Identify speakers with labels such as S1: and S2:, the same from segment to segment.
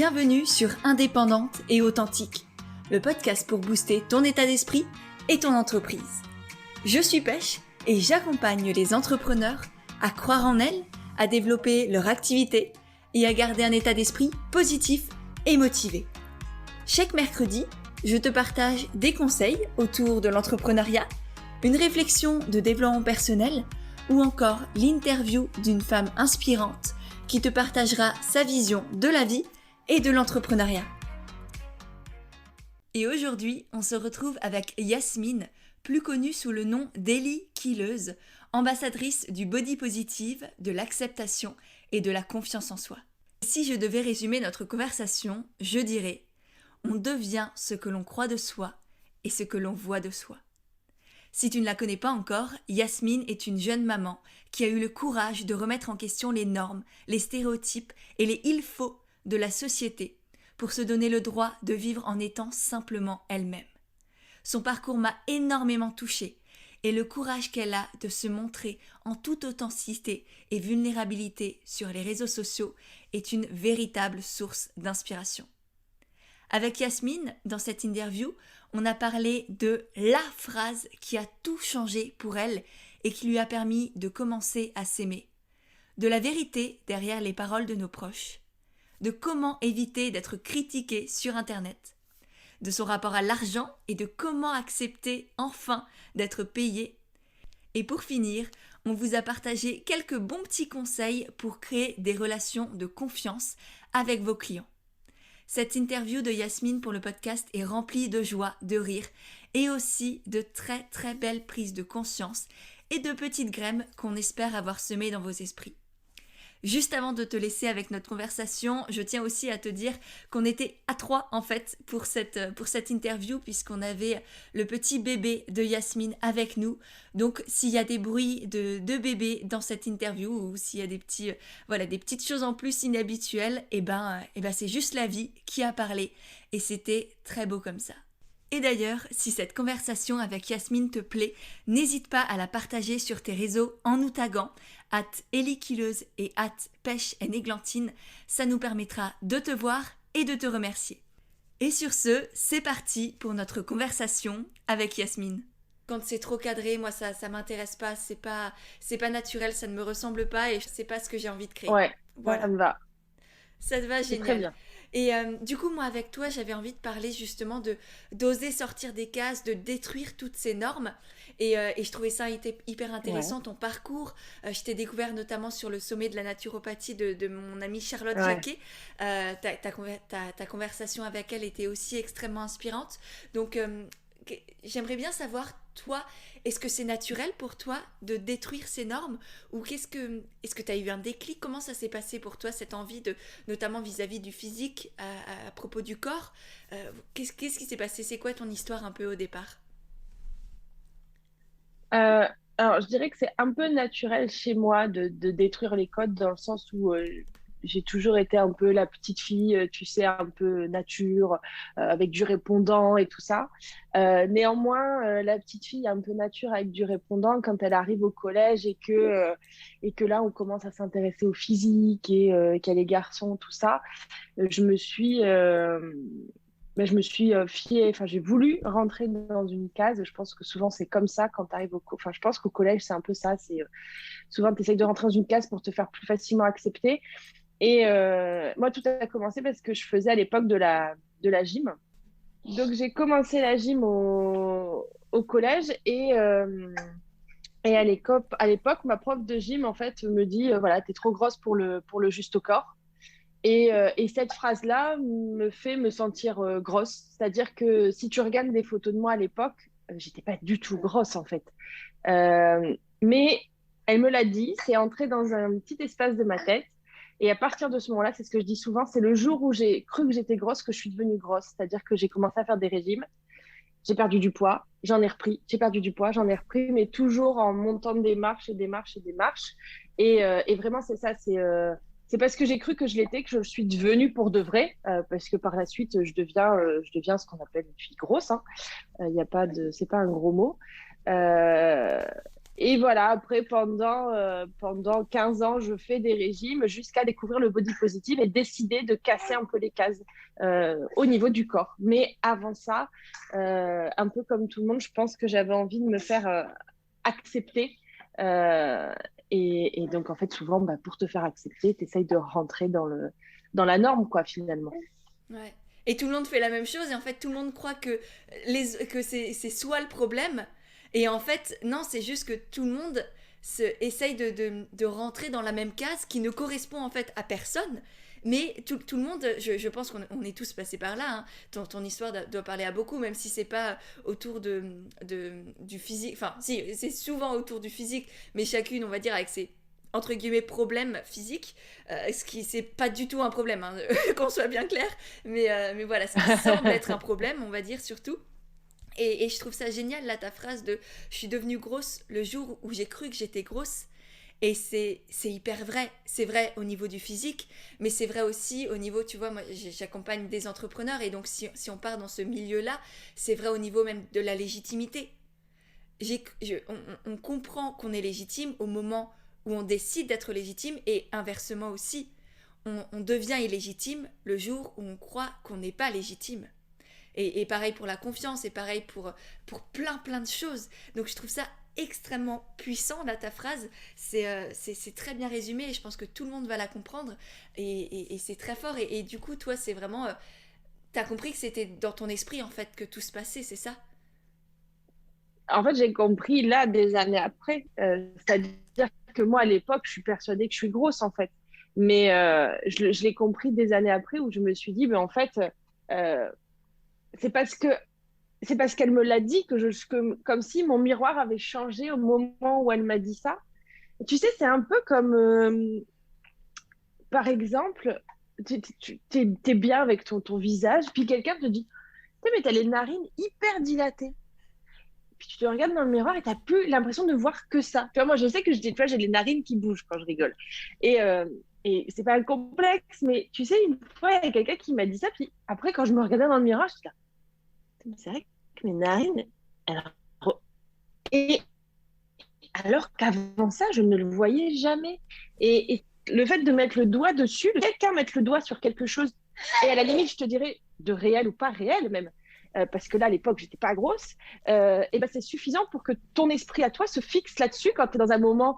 S1: Bienvenue sur Indépendante et Authentique, le podcast pour booster ton état d'esprit et ton entreprise. Je suis Pêche et j'accompagne les entrepreneurs à croire en elles, à développer leur activité et à garder un état d'esprit positif et motivé. Chaque mercredi, je te partage des conseils autour de l'entrepreneuriat, une réflexion de développement personnel ou encore l'interview d'une femme inspirante qui te partagera sa vision de la vie et de l'entrepreneuriat. Et aujourd'hui, on se retrouve avec Yasmine, plus connue sous le nom d'Ellie Killeuse, ambassadrice du body positive, de l'acceptation et de la confiance en soi. Si je devais résumer notre conversation, je dirais « On devient ce que l'on croit de soi et ce que l'on voit de soi ». Si tu ne la connais pas encore, Yasmine est une jeune maman qui a eu le courage de remettre en question les normes, les stéréotypes et les « il faut » de la société pour se donner le droit de vivre en étant simplement elle-même. Son parcours m'a énormément touchée et le courage qu'elle a de se montrer en toute authenticité et vulnérabilité sur les réseaux sociaux est une véritable source d'inspiration. Avec Yasmine, dans cette interview, on a parlé de la phrase qui a tout changé pour elle et qui lui a permis de commencer à s'aimer, de la vérité derrière les paroles de nos proches, de comment éviter d'être critiqué sur Internet, de son rapport à l'argent et de comment accepter enfin d'être payé. Et pour finir, on vous a partagé quelques bons petits conseils pour créer des relations de confiance avec vos clients. Cette interview de Yasmine pour le podcast est remplie de joie, de rire et aussi de très très belles prises de conscience et de petites graines qu'on espère avoir semées dans vos esprits. Juste avant de te laisser avec notre conversation, je tiens aussi à te dire qu'on était à 3 en fait pour cette interview puisqu'on avait le petit bébé de Yasmine avec nous. Donc s'il y a des bruits de bébé dans cette interview ou s'il y a des petites choses en plus inhabituelles, et ben c'est juste la vie qui a parlé et c'était très beau comme ça. Et d'ailleurs, si cette conversation avec Yasmine te plaît, n'hésite pas à la partager sur tes réseaux en nous taguant @EllieKilleuse et @PêcheandEglantine. Ça nous permettra de te voir et de te remercier. Et sur ce, c'est parti pour notre conversation avec Yasmine. Quand c'est trop cadré, moi ça m'intéresse pas, c'est pas naturel, ça ne me ressemble pas et c'est pas ce que j'ai envie de créer.
S2: Ouais,
S1: voilà.
S2: ça me va.
S1: Ça te va,
S2: C'est
S1: génial.
S2: très bien.
S1: Et du coup, moi, avec toi, j'avais envie de parler justement d'oser sortir des cases, de détruire toutes ces normes. Et je trouvais ça hyper intéressant,
S2: Ouais.
S1: ton parcours. Je t'ai découvert notamment sur le sommet de la naturopathie de mon amie Charlotte
S2: Ouais.
S1: Jacquet. Ta conversation avec elle était aussi extrêmement inspirante. Donc, j'aimerais bien savoir, toi, est-ce que c'est naturel pour toi de détruire ces normes ou est-ce que tu as eu un déclic? Comment ça s'est passé pour toi, cette envie notamment vis-à-vis du physique, à propos du corps? Qu'est-ce qui s'est passé? C'est quoi ton histoire un peu au départ?
S2: Euh, alors, je dirais que c'est un peu naturel chez moi de détruire les codes dans le sens où j'ai toujours été un peu la petite fille, tu sais, un peu nature, avec du répondant et tout ça. Néanmoins, la petite fille un peu nature avec du répondant, quand elle arrive au collège et que là, on commence à s'intéresser au physique et qu'il y a les garçons, tout ça, je me suis, je me suis fiée, enfin, j'ai voulu rentrer dans une case. Je pense que souvent, c'est comme ça quand tu arrives enfin, je pense qu'au collège, c'est un peu ça. C'est souvent, tu essayes de rentrer dans une case pour te faire plus facilement accepter. Et moi, tout a commencé parce que je faisais à l'époque de la gym. Donc, j'ai commencé la gym au collège et à l'époque, ma prof de gym, en fait, me dit, voilà, t'es trop grosse pour le juste au corps. Et cette phrase-là me fait me sentir grosse. C'est-à-dire que si tu regardes des photos de moi à l'époque, j'étais pas du tout grosse en fait. Mais elle me l'a dit, c'est entré dans un petit espace de ma tête. Et à partir de ce moment-là, c'est ce que je dis souvent, c'est le jour où j'ai cru que j'étais grosse que je suis devenue grosse. C'est-à-dire que j'ai commencé à faire des régimes, j'ai perdu du poids, j'en ai repris, j'ai perdu du poids, j'en ai repris, mais toujours en montant des marches et des marches et des marches. Et vraiment, c'est ça, c'est parce que j'ai cru que je l'étais que je suis devenue pour de vrai, parce que par la suite, je deviens ce qu'on appelle une fille grosse. Hein. Y a pas de, c'est pas un gros mot. Euh, Et voilà, après, pendant 15 ans, je fais des régimes jusqu'à découvrir le body positive et décider de casser un peu les cases au niveau du corps. Mais avant ça, un peu comme tout le monde, je pense que j'avais envie de me faire accepter. Euh, et donc, en fait, souvent, bah, pour te faire accepter, tu essayes de rentrer dans la norme, quoi, finalement.
S1: Ouais. Et tout le monde fait la même chose et en fait tout le monde croit que c'est soi le problème. Et en fait, non, c'est juste que tout le monde essaye de rentrer dans la même case qui ne correspond en fait à personne. Mais tout le monde, je pense qu'on est tous passés par là. Hein. Ton histoire doit parler à beaucoup, même si c'est pas autour du physique. Enfin, si, c'est souvent autour du physique, mais chacune, on va dire, avec ses entre guillemets problèmes physiques, ce qui c'est pas du tout un problème, hein, qu'on soit bien clair, mais voilà, ce qui semble être un problème, on va dire surtout. Et je trouve ça génial là ta phrase de je suis devenue grosse le jour où j'ai cru que j'étais grosse. Et c'est hyper vrai. C'est vrai au niveau du physique, mais c'est vrai aussi au niveau, tu vois, moi j'accompagne des entrepreneurs et donc si on part dans ce milieu-là, c'est vrai au niveau même de la légitimité. On comprend qu'on est légitime au moment où on décide d'être légitime et inversement aussi. On devient illégitime le jour où on croit qu'on n'est pas légitime. Et pareil pour la confiance, et pareil pour plein de choses. Donc je trouve ça extrêmement puissant, là, ta phrase. C'est très bien résumé et je pense que tout le monde va la comprendre. Et c'est très fort. Et du coup, toi, c'est vraiment... t'as compris que c'était dans ton esprit, en fait, que tout se passait, c'est ça?
S2: En fait, j'ai compris là des années après. C'est-à-dire que moi, à l'époque, je suis persuadée que je suis grosse, en fait. Mais je l'ai compris des années après où je me suis dit, mais en fait, euh, c'est parce que c'est parce qu'elle me l'a dit comme si mon miroir avait changé au moment où elle m'a dit ça. Tu sais, c'est un peu comme, par exemple, t'es bien avec ton visage, puis quelqu'un te dit, tu sais, mais t'as les narines hyper dilatées. Puis tu te regardes dans le miroir et t'as plus l'impression de voir que ça. Tu vois, moi, je sais que tu vois, j'ai les narines qui bougent quand je rigole. Et, euh, et c'est pas un complexe, mais tu sais, une fois, il y a quelqu'un qui m'a dit ça, puis après, quand je me regardais dans le miroir, je me suis dit, c'est vrai que mes narines, elles... Et alors qu'avant ça, je ne le voyais jamais. Et le fait de mettre le doigt dessus, de quelqu'un mettre le doigt sur quelque chose, et à la limite, je te dirais de réel ou pas réel même, parce que là, à l'époque, j'étais pas grosse, et ben c'est suffisant pour que ton esprit à toi se fixe là-dessus quand tu es dans un moment,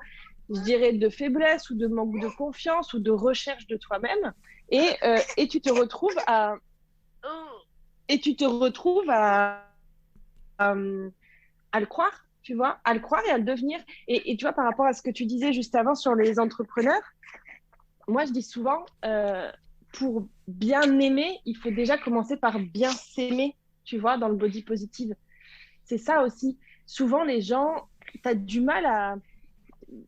S2: je dirais, de faiblesse ou de manque de confiance ou de recherche de toi-même, et tu te retrouves et tu te retrouves à, à le croire, tu vois, à le croire et à le devenir. Et tu vois, par rapport à ce que tu disais juste avant sur les entrepreneurs, moi, je dis souvent, pour bien aimer, il faut déjà commencer par bien s'aimer, tu vois, dans le body positive. C'est ça aussi. Souvent, les gens, tu as du mal à,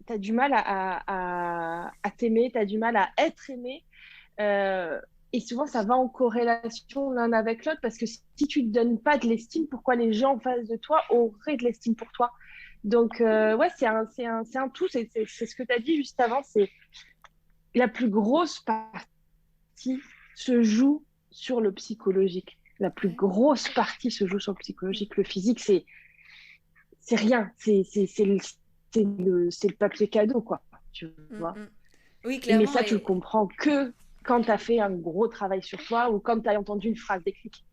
S2: t'as du mal à t'aimer, tu as du mal à être aimé. Euh, et souvent, ça va en corrélation l'un avec l'autre parce que si tu ne te donnes pas de l'estime, pourquoi les gens en face de toi auraient de l'estime pour toi? Donc, ouais, c'est un tout. C'est ce que tu as dit juste avant. C'est la plus grosse partie se joue sur le psychologique. La plus
S1: Ouais.
S2: grosse partie se joue sur le
S1: Mm,
S2: psychologique. Le physique, c'est rien. C'est le papier cadeau, quoi. Tu vois?
S1: mm. Oui,
S2: Mais
S1: clairement.
S2: ça, tu le comprends que quand tu as fait un gros travail sur toi ou quand tu as entendu une phrase déclic.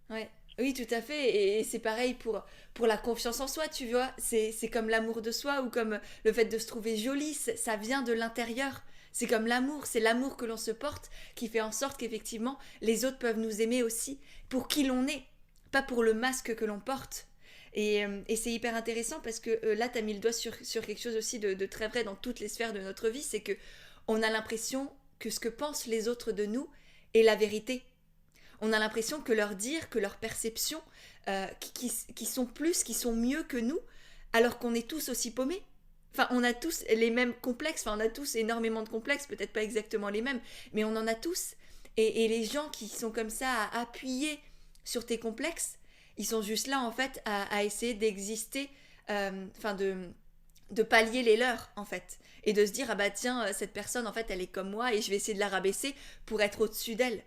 S1: Ouais. Oui, tout à fait. Et c'est pareil pour la confiance en soi, tu vois. C'est comme l'amour de soi ou comme le fait de se trouver jolie. Ça vient de l'intérieur. C'est comme l'amour. C'est l'amour que l'on se porte qui fait en sorte qu'effectivement, les autres peuvent nous aimer aussi pour qui l'on est, pas pour le masque que l'on porte. Et c'est hyper intéressant parce que là, tu as mis le doigt sur quelque chose aussi de très vrai dans toutes les sphères de notre vie. C'est que on a l'impression que ce que pensent les autres de nous est la vérité. On a l'impression que leur dire, que leur perception, qui sont plus, qui sont mieux que nous, alors qu'on est tous aussi paumés. Enfin, on a tous les mêmes complexes, enfin, on a tous énormément de complexes, peut-être pas exactement les mêmes, mais on en a tous. Et les gens qui sont comme ça à appuyer sur tes complexes, ils sont juste là, en fait, à essayer d'exister, enfin, de pallier les leurs, en fait. Et de se dire, ah bah tiens, cette personne, en fait, elle est comme moi, et je vais essayer de la rabaisser pour être au-dessus d'elle.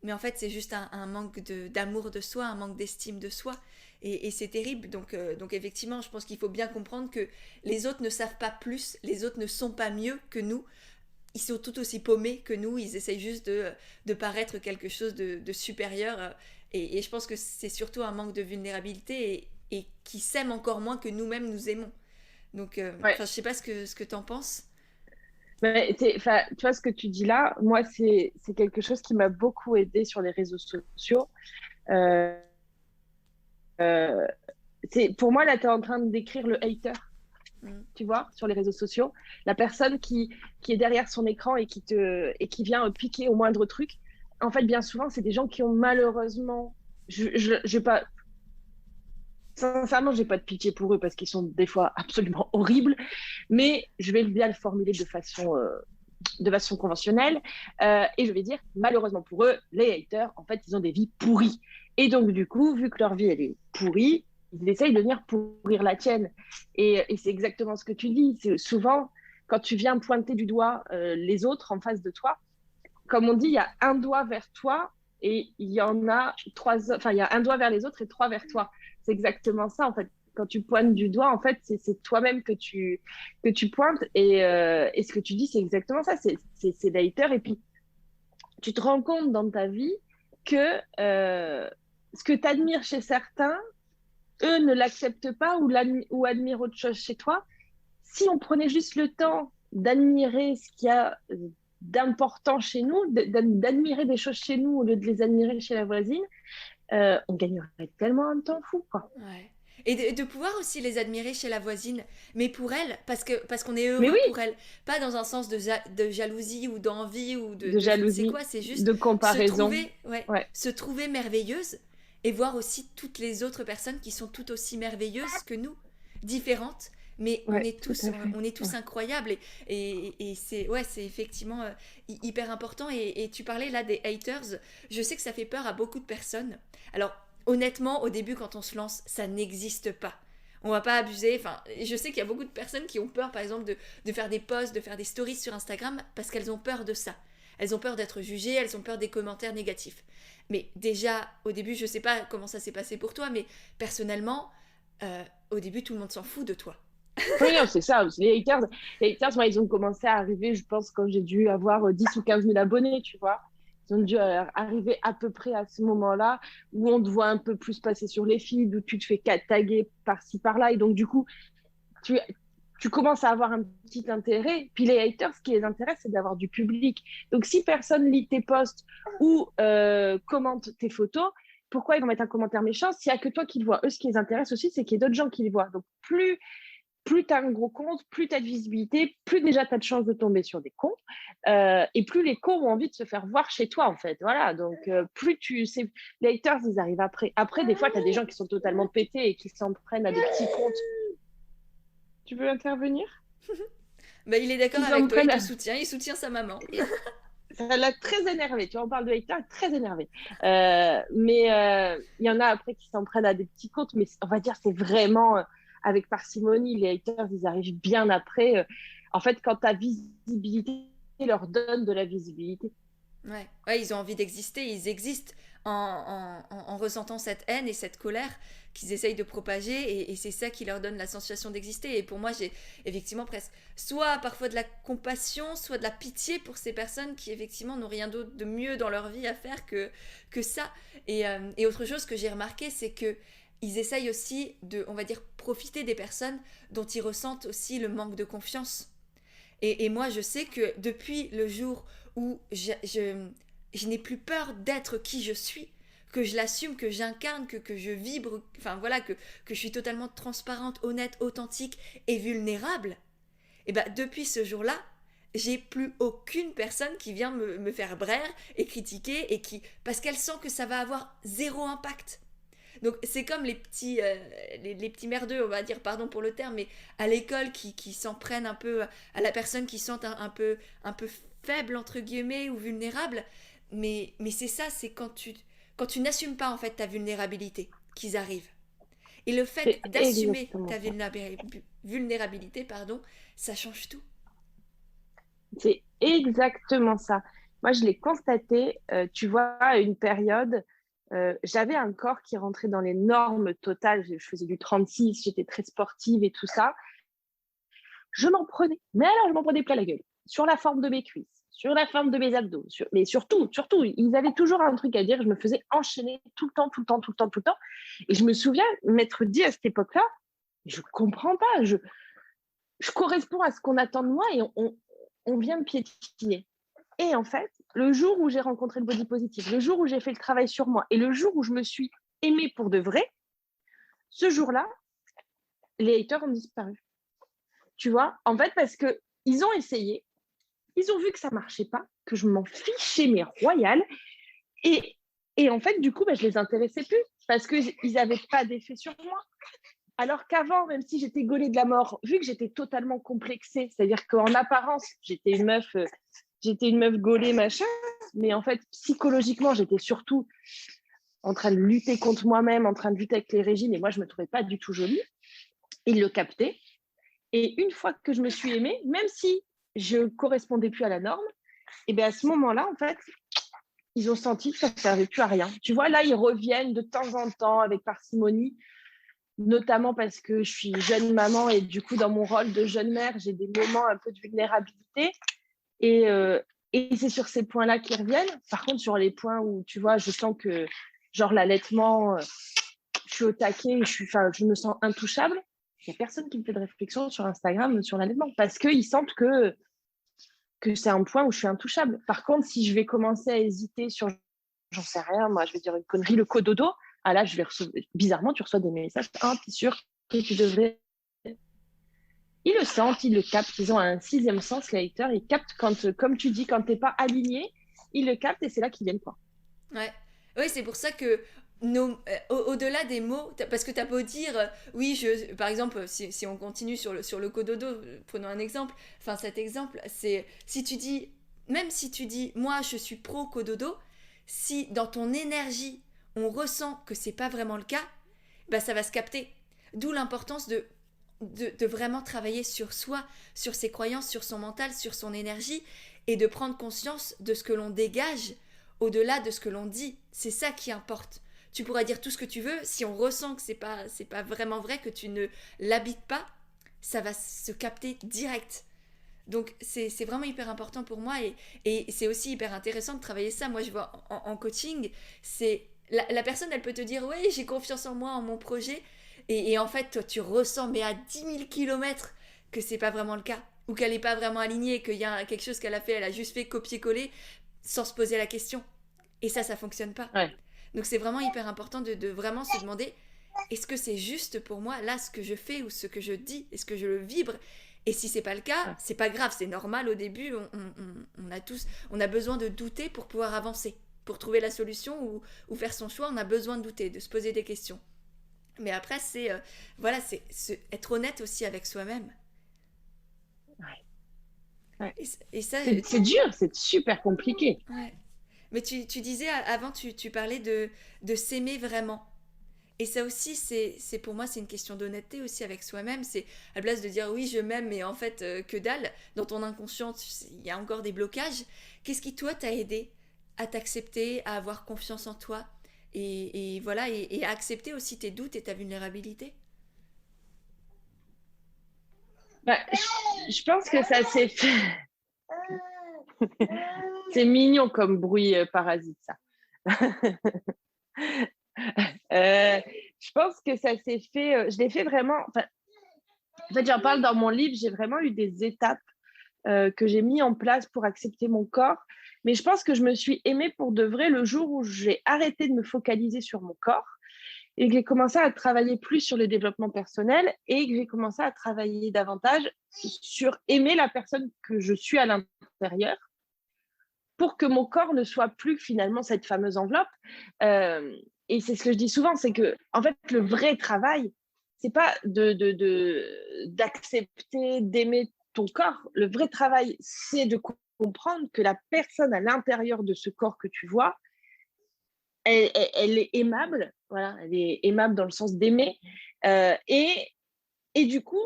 S1: Mais en fait, c'est juste un manque d'amour de soi, un manque d'estime de soi. et c'est terrible. Donc effectivement, je pense qu'il faut bien comprendre que les autres ne savent pas plus, les autres ne sont pas mieux que nous. Ils sont tout aussi paumés que nous, ils essayent juste de paraître quelque chose de supérieur. Et je pense que c'est surtout un manque de vulnérabilité et qui s'aiment encore moins que nous-mêmes nous aimons. Donc,
S2: Ouais.
S1: je sais pas ce que t'en penses.
S2: Mais tu vois ce que tu dis là, moi, c'est quelque chose qui m'a beaucoup aidé sur les réseaux sociaux. Euh, euh, pour moi, là, tu es en train de décrire le hater,
S1: Mm.
S2: tu vois, sur les réseaux sociaux. La personne qui est derrière son écran et qui vient piquer au moindre truc. En fait, bien souvent, c'est des gens qui ont malheureusement. Je vais pas, sincèrement, j'ai pas de pitié pour eux parce qu'ils sont des fois absolument horribles, mais je vais bien le formuler de façon conventionnelle. Et je vais dire, malheureusement pour eux, les haters, en fait, ils ont des vies pourries. Et donc, du coup, vu que leur vie, elle est pourrie, ils essayent de venir pourrir la tienne. Et c'est exactement ce que tu dis. C'est souvent, quand tu viens pointer du doigt les autres en face de toi, comme on dit, il y a un doigt vers toi et il y en a trois, enfin, il y a un doigt vers les autres et trois vers toi. C'est exactement ça, en fait. Quand tu pointes du doigt, en fait, c'est toi-même que tu pointes. Et ce que tu dis, c'est exactement ça. C'est l'hater. Et puis, tu te rends compte dans ta vie que ce que tu admires chez certains, eux ne l'acceptent pas ou admirent autre chose chez toi. Si on prenait juste le temps d'admirer ce qu'il y a d'important chez nous, d'admirer des choses chez nous au lieu de les admirer chez la voisine, on gagnerait tellement un temps fou, quoi.
S1: Ouais. Et de pouvoir aussi les admirer chez la voisine, mais pour elle, parce qu'on est
S2: Mais
S1: heureux pour
S2: oui,
S1: elle, pas dans un sens de jalousie ou d'envie ou
S2: de
S1: de je ne sais
S2: jalousie,
S1: quoi, c'est juste
S2: de comparaison. Ouais,
S1: se trouver merveilleuse et voir aussi toutes les autres personnes qui sont tout aussi merveilleuses que nous, différentes, mais
S2: ouais, tout à fait.
S1: on est tous
S2: Ouais.
S1: incroyables et c'est ouais, c'est effectivement hyper important. Et tu parlais là des haters, je sais que ça fait peur à beaucoup de personnes. Alors honnêtement, au début, quand on se lance, ça n'existe pas. On va pas abuser. Enfin, je sais qu'il y a beaucoup de personnes qui ont peur, par exemple, de faire des posts, de faire des stories sur Instagram parce qu'elles ont peur de ça. Elles ont peur d'être jugées, elles ont peur des commentaires négatifs. Mais déjà, au début, je sais pas comment ça s'est passé pour toi, mais personnellement, au début, tout le monde s'en fout de toi.
S2: Oui, non, c'est ça. Les haters, moi, ils ont commencé à arriver, je pense, quand j'ai dû avoir 10 ou 15 000 abonnés, tu vois. Ils ont dû arriver à peu près à ce moment-là où on te voit un peu plus passer sur les feeds, où tu te fais taguer par-ci, par-là. Et donc, du coup, tu, tu commences à avoir un petit intérêt. Puis les haters, ce qui les intéresse, c'est d'avoir du public. Donc, si personne lit tes posts ou commente tes photos, pourquoi ils vont mettre un commentaire méchant s'il n'y a que toi qui le vois? Eux, ce qui les intéresse aussi, c'est qu'il y ait d'autres gens qui le voient. Donc, plus tu as un gros compte, plus tu as de visibilité, plus déjà tu as de chances de tomber sur des cons, et plus les cons ont envie de se faire voir chez toi, en fait. Voilà, donc plus tu sais, les haters, ils arrivent après. Après, des fois, tu as des gens qui sont totalement pétés et qui s'en prennent à des petits comptes. Tu veux intervenir?
S1: Bah, il est d'accord
S2: Qui s'en
S1: avec toi,
S2: prennent à...
S1: il soutient sa maman.
S2: Ça l'a très énervé, tu vois, on parle de haters, très énervé. Mais il y en a après qui s'en prennent à des petits comptes, mais on va dire c'est vraiment avec parcimonie. Les haters, ils arrivent bien après. En fait, quand ta visibilité leur donne de la visibilité.
S1: Ouais. Ouais, ils ont envie d'exister, ils existent en ressentant cette haine et cette colère qu'ils essayent de propager et c'est ça qui leur donne la sensation d'exister. Et pour moi, j'ai effectivement presque soit parfois de la compassion, soit de la pitié pour ces personnes qui effectivement n'ont rien d'autre de mieux dans leur vie à faire que ça. Et autre chose que j'ai remarqué, c'est que ils essayent aussi de, on va dire, profiter des personnes dont ils ressentent aussi le manque de confiance. Et moi, je sais que depuis le jour où je n'ai plus peur d'être qui je suis, que je l'assume, que j'incarne, que je vibre, enfin voilà, que je suis totalement transparente, honnête, authentique et vulnérable, et ben depuis ce jour-là, j'ai plus aucune personne qui vient me faire braire et critiquer et qui parce qu'elle sent que ça va avoir zéro impact. Donc c'est comme les petits merdeux, on va dire, pardon pour le terme, mais à l'école qui s'en prennent un peu à la personne qui sent un peu faible, entre guillemets, ou vulnérable. Mais c'est ça, c'est quand tu n'assumes pas en fait ta vulnérabilité qu'ils arrivent. Et le fait
S2: C'est
S1: d'assumer
S2: exactement
S1: ta
S2: ça.
S1: vulnérabilité, pardon, ça change tout.
S2: C'est exactement ça. Moi, je l'ai constaté, tu vois, à une période. j'avais un corps qui rentrait dans les normes totales. Je faisais du 36, j'étais très sportive et tout ça. Je m'en prenais, mais alors je m'en prenais plein la gueule. Sur la forme de mes cuisses, sur la forme de mes abdos, mais surtout, ils avaient toujours un truc à dire. Je me faisais enchaîner tout le temps, tout le temps, tout le temps, tout le temps. Et je me souviens m'être dit à cette époque-là, je comprends pas, je corresponds à ce qu'on attend de moi et on vient me piétiner. Et en fait, le jour où j'ai rencontré le body positive, le jour où j'ai fait le travail sur moi et le jour où je me suis aimée pour de vrai, ce jour-là, les haters ont disparu. Tu vois, en fait, parce qu'ils ont essayé, ils ont vu que ça ne marchait pas, que je m'en fichais, mais royal. Et en fait, du coup, je ne les intéressais plus parce qu'ils n'avaient pas d'effet sur moi. Alors qu'avant, même si j'étais gaulée de la mort, vu que j'étais totalement complexée, c'est-à-dire qu'en apparence, j'étais une meuf gaulée, machin, mais en fait, psychologiquement, j'étais surtout en train de lutter contre moi-même, en train de lutter avec les régimes, et moi, je ne me trouvais pas du tout jolie. Ils le captaient. Et une fois que je me suis aimée, même si je ne correspondais plus à la norme, et bien à ce moment-là, en fait, ils ont senti que ça ne servait plus à rien. Tu vois, là, ils reviennent de temps en temps avec parcimonie, notamment parce que je suis jeune maman et du coup, dans mon rôle de jeune mère, j'ai des moments un peu de vulnérabilité. Et c'est sur ces points-là qu'ils reviennent. Par contre, sur les points où, tu vois, je sens que, genre l'allaitement, je suis au taquet, je me sens intouchable, il n'y a personne qui me fait de réflexion sur Instagram sur l'allaitement parce qu'ils sentent que c'est un point où je suis intouchable. Par contre, si je vais commencer à hésiter sur, j'en sais rien, moi, je vais dire une connerie, le cododo, ah là, je vais bizarrement, tu reçois des messages, ah, t'es sûr que tu devrais. Ils le sentent, ils le captent, ils ont un sixième sens, les haters, ils captent quand, comme tu dis, quand t'es pas aligné, ils le captent et c'est là qu'ils viennent, quoi.
S1: Ouais. Oui, c'est pour ça que au-delà des mots, parce que t'as beau dire, oui, par exemple, si on continue sur le cododo, prenons un exemple, enfin cet exemple, c'est si tu dis, même si tu dis, moi je suis pro cododo, si dans ton énergie on ressent que c'est pas vraiment le cas, bah ça va se capter. D'où l'importance de vraiment travailler sur soi, sur ses croyances, sur son mental, sur son énergie, et de prendre conscience de ce que l'on dégage au-delà de ce que l'on dit. C'est ça qui importe. Tu pourras dire tout ce que tu veux, si on ressent que c'est pas vraiment vrai, que tu ne l'habites pas, ça va se capter direct. Donc c'est vraiment hyper important pour moi et c'est aussi hyper intéressant de travailler ça. Moi je vois en coaching, c'est la personne elle peut te dire oui j'ai confiance en moi, en mon projet et en fait toi tu ressens mais à 10 000 kilomètres que c'est pas vraiment le cas ou qu'elle est pas vraiment alignée, qu'il y a quelque chose qu'elle a fait, elle a juste fait copier-coller sans se poser la question. Et ça fonctionne pas.
S2: Ouais.
S1: Donc c'est vraiment hyper important de vraiment se demander est-ce que c'est juste pour moi là ce que je fais ou ce que je dis, est-ce que je le vibre et si c'est pas le cas,
S2: Ouais.
S1: c'est pas grave, c'est normal au début, on a besoin de douter pour pouvoir avancer. Pour trouver la solution ou faire son choix, on a besoin de douter, de se poser des questions. Mais après, voilà, c'est être honnête aussi avec soi-même.
S2: Ouais. Ouais.
S1: Et ça,
S2: C'est dur, c'est super compliqué.
S1: ouais. Mais tu disais avant, tu parlais de s'aimer vraiment. Et ça aussi, c'est pour moi, c'est une question d'honnêteté aussi avec soi-même. C'est à la place de dire oui, je m'aime, mais en fait, que dalle. Dans ton inconscient, il y a encore des blocages. Qu'est-ce qui, toi, t'a aidé à t'accepter, à avoir confiance en toi et voilà, et à accepter aussi tes doutes et ta vulnérabilité.
S2: Je pense que ça s'est fait. C'est mignon comme bruit parasite, ça. Je pense que ça s'est fait. Je l'ai fait vraiment. En fait, j'en parle dans mon livre. J'ai vraiment eu des étapes que j'ai mis en place pour accepter mon corps. Mais je pense que je me suis aimée pour de vrai le jour où j'ai arrêté de me focaliser sur mon corps et que j'ai commencé à travailler plus sur le développement personnel et que j'ai commencé à travailler davantage sur aimer la personne que je suis à l'intérieur pour que mon corps ne soit plus finalement cette fameuse enveloppe. Et c'est ce que je dis souvent, c'est que en fait, le vrai travail, c'est pas d'accepter, d'aimer ton corps. Le vrai travail, c'est de comprendre que la personne à l'intérieur de ce corps que tu vois, elle est aimable, voilà, elle est aimable dans le sens d'aimer. Et du coup,